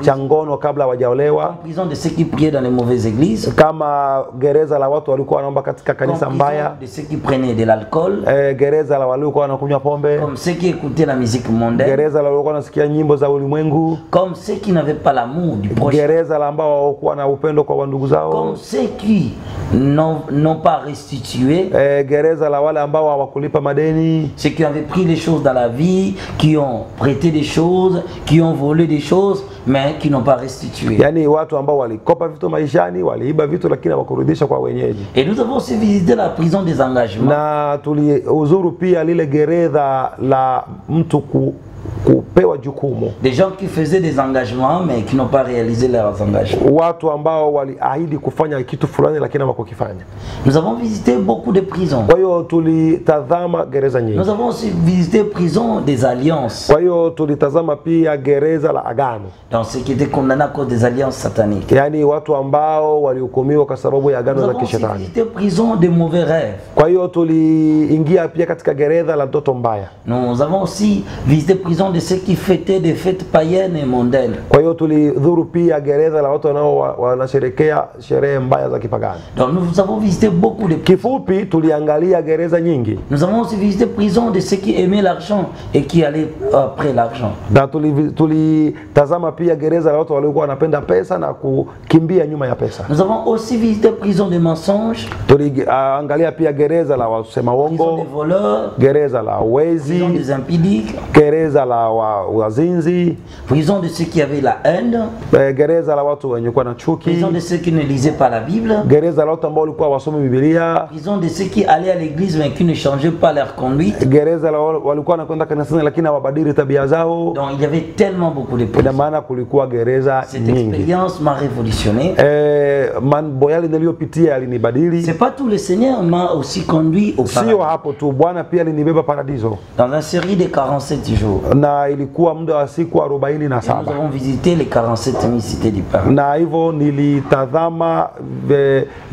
Speaker 2: cha ngono kabla hawajaolewa,
Speaker 3: comme prison de ceux qui priaient dans les mauvaises églises,
Speaker 2: kama gereza la watu walikuwa wanaomba katika
Speaker 3: comme
Speaker 2: kanisa
Speaker 3: prison
Speaker 2: mbaya,
Speaker 3: de ceux qui prenaient de l'alcool,
Speaker 2: gereza la waliokuwa wanakunywa pombe,
Speaker 3: comme ceux qui écoutaient la musique mondaine,
Speaker 2: gereza la waliokuwa wanasikia nyimbo za ulimwengu,
Speaker 3: comme ceux qui n'avaient pas l'amour du prochain,
Speaker 2: gereza la ambao hawakuwa na upendo kwa wandugu zao,
Speaker 3: comme ceux qui n'ont pas restitué,
Speaker 2: gereza la wale ambao hawakulipa madeni,
Speaker 3: ceux qui avaient pris les choses dans la vie, qui ont prêté des choses, qui ont volé des choses, mais qui n'ont pas restitué.
Speaker 2: yani watu ambao walikopa vitu maishani, waliiba vitu lakini hawakurudisha kwa wenyeji.
Speaker 3: Et nous avons aussi visité la prison des engagements.
Speaker 2: Na tuliuzuru pia lile gereza la mtu kupewa jukumu,
Speaker 3: des gens qui faisaient des engagements mais qui n'ont pas réalisé leurs engagements.
Speaker 2: watu ambao waliahidi kufanya kitu fulani lakini hawakukifanya.
Speaker 3: Nous avons visité beaucoup de prisons.
Speaker 2: Kwa hiyo tulitazama gereza nyingi.
Speaker 3: Nous avons aussi visité prison des alliances.
Speaker 2: Kwa hiyo tulitazama pia gereza la agano.
Speaker 3: Dans ceux qui étaient condamnés à cause des alliances sataniques.
Speaker 2: Yaani watu ambao walihukumiwa kwa sababu ya agano la kishetani.
Speaker 3: Nous avons visité prison des mauvais rêves.
Speaker 2: Kwa hiyo tuliingia pia katika gereza la ndoto mbaya.
Speaker 3: Nous avons aussi visité prison de ceux qui fêtaient des fêtes païennes et mondaines.
Speaker 2: Kwa hiyo tulidhuru pia gereza la watu wanasherekea sherehe mbaya za kipagani.
Speaker 3: Donc nous avons visité beaucoup de prisons.
Speaker 2: Kifupi tuliangalia gereza nyingi.
Speaker 3: Nous avons aussi visité prison de ceux qui aimaient l'argent et qui allaient après l'argent.
Speaker 2: Na tulitazama pia gereza la watu waliokuwa wanapenda pesa na kukimbia nyuma ya pesa.
Speaker 3: Nous avons aussi visité prison des mensonges.
Speaker 2: Tuliangalia pia gereza la wasema uongo,
Speaker 3: Prison des voleurs.
Speaker 2: gereza la wezi,
Speaker 3: Prison des impudiques.
Speaker 2: gereza la wazinzi,
Speaker 3: Prison de ceux qui avaient la haine.
Speaker 2: gereza la watu wenye kuwa na chuki,
Speaker 3: Prison de ceux qui ne lisaient pas la Bible.
Speaker 2: gereza la watu ambao walikuwa wasomi Biblia,
Speaker 3: Prison de ceux qui allaient à l'église mais qui ne changeaient pas leur conduite.
Speaker 2: gereza la walikuwa wanakwenda kanisani lakini hawabadili tabia zao.
Speaker 3: Donc il y avait tellement beaucoup de
Speaker 2: Ina
Speaker 3: prisons.
Speaker 2: maana kulikuwa gereza
Speaker 3: Cette
Speaker 2: nyingi.
Speaker 3: expérience m'a révolutionné.
Speaker 2: Mambo yale niliyopitia yalinibadili.
Speaker 3: C'est pas tout, le Seigneur m'a aussi conduit au paradis.
Speaker 2: Sio hapo tu, Bwana pia alinibeba paradiso.
Speaker 3: Dans une série de 47 jours.
Speaker 2: Na ilikuwa muda wa siku
Speaker 3: Et nous
Speaker 2: 47.
Speaker 3: avons visité les 47 000 cités du paradis.
Speaker 2: Na hivyo nilitazama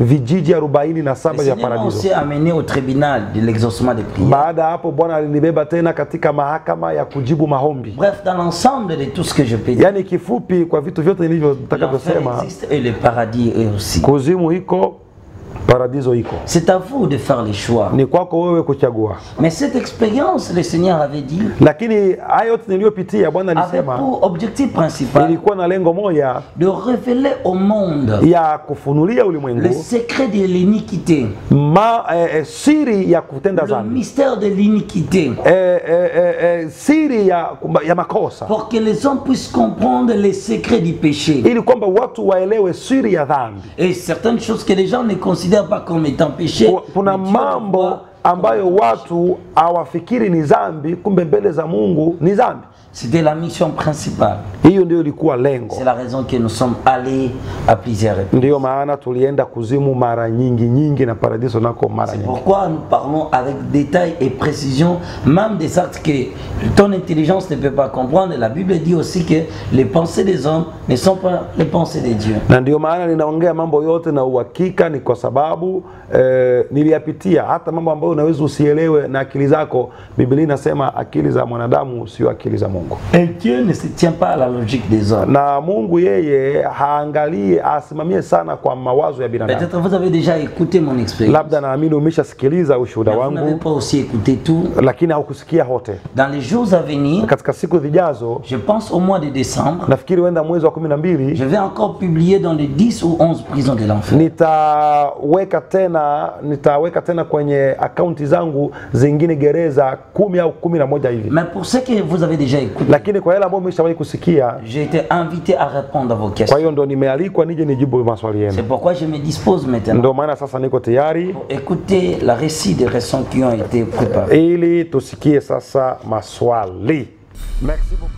Speaker 2: vijiji 47
Speaker 3: Le
Speaker 2: vya
Speaker 3: Seigneur m'a
Speaker 2: paradiso.
Speaker 3: aussi amené au tribunal de l'exaucement des prières.
Speaker 2: Baada hapo Bwana alinibeba tena katika mahakama ya kujibu maombi.
Speaker 3: Bref, dans l'ensemble de tout ce que je peux dire,
Speaker 2: Yaani kifupi kwa vitu vyote nilivyotaka
Speaker 3: l'enfer
Speaker 2: kusema,
Speaker 3: existe et le paradis est aussi.
Speaker 2: kuzimu iko, paradiso iko.
Speaker 3: C'est à vous de faire les choix.
Speaker 2: Ni kwako wewe kuchagua.
Speaker 3: Mais cette expérience, le Seigneur avait dit,
Speaker 2: Lakini hayo yote niliyopitia Bwana
Speaker 3: avait
Speaker 2: alisema
Speaker 3: pour objectif principal
Speaker 2: ilikuwa na lengo moja
Speaker 3: de révéler au monde
Speaker 2: ya kufunulia
Speaker 3: le
Speaker 2: ulimwengu
Speaker 3: secret de l'iniquité,
Speaker 2: siri ya kutenda
Speaker 3: le
Speaker 2: dhambi,
Speaker 3: mystère de l'iniquité,
Speaker 2: siri ya makosa,
Speaker 3: pour que les hommes puissent comprendre les secrets du péché.
Speaker 2: ili kwamba watu waelewe siri ya dhambi.
Speaker 3: Et certaines choses que les gens ne considèrent pas comme étant péché.
Speaker 2: Kuna
Speaker 3: mais Dieu le
Speaker 2: mambo
Speaker 3: voit
Speaker 2: ambayo
Speaker 3: comme péché.
Speaker 2: watu hawafikiri ni dhambi, kumbe mbele za Mungu ni dhambi.
Speaker 3: C'était la mission principale.
Speaker 2: Hiyo ndio ilikuwa lengo.
Speaker 3: C'est la raison que nous sommes allés à plusieurs reprises.
Speaker 2: Ndio maana tulienda kuzimu mara nyingi na paradiso nako mara nyingi.
Speaker 3: Pourquoi nous parlons avec détail et précision, même des actes que ton intelligence ne peut pas comprendre. La Bible dit aussi que les pensées des hommes ne sont pas les pensées de Dieu.
Speaker 2: Na ndio maana ninaongea mambo yote na uhakika, ni kwa sababu niliyapitia hata mambo ambayo unaweza usielewe na akili zako. Biblia inasema akili za mwanadamu sio akili za Mungu.
Speaker 3: Et Dieu ne se tient pas à la logique des hommes.
Speaker 2: Na Mungu yeye haangalie asimamie sana kwa mawazo ya binadamu.
Speaker 3: Peut-être vous avez déjà écouté mon expérience.
Speaker 2: Labda naamini umeshasikiliza ushuhuda
Speaker 3: Vous n'avez
Speaker 2: wangu,
Speaker 3: pas aussi écouté tout.
Speaker 2: lakini haukusikia hote.
Speaker 3: Dans les jours à venir,
Speaker 2: Katika siku zijazo,
Speaker 3: je pense au mois de décembre,
Speaker 2: nafikiri wenda mwezi wa 12,
Speaker 3: je vais encore publier dans les 10 ou 11 prisons de l'enfer.
Speaker 2: nitaweka tena kwenye akaunti zangu zingine gereza 10 au 11 hivi.
Speaker 3: Mais pour ce que vous avez déjà écouté,
Speaker 2: Lakini kwa yale ambayo umeshawahi kusikia,
Speaker 3: j'ai été invité à répondre à vos
Speaker 2: kwa
Speaker 3: questions.
Speaker 2: hiyo ndo nimealikwa nije nijibu maswali
Speaker 3: C'est
Speaker 2: yenu.
Speaker 3: pourquoi je me dispose maintenant
Speaker 2: Ndio maana sasa niko tayari
Speaker 3: pour écouter la récit des leçons qui ont été préparées.
Speaker 2: ili tusikie sasa maswali. Merci beaucoup.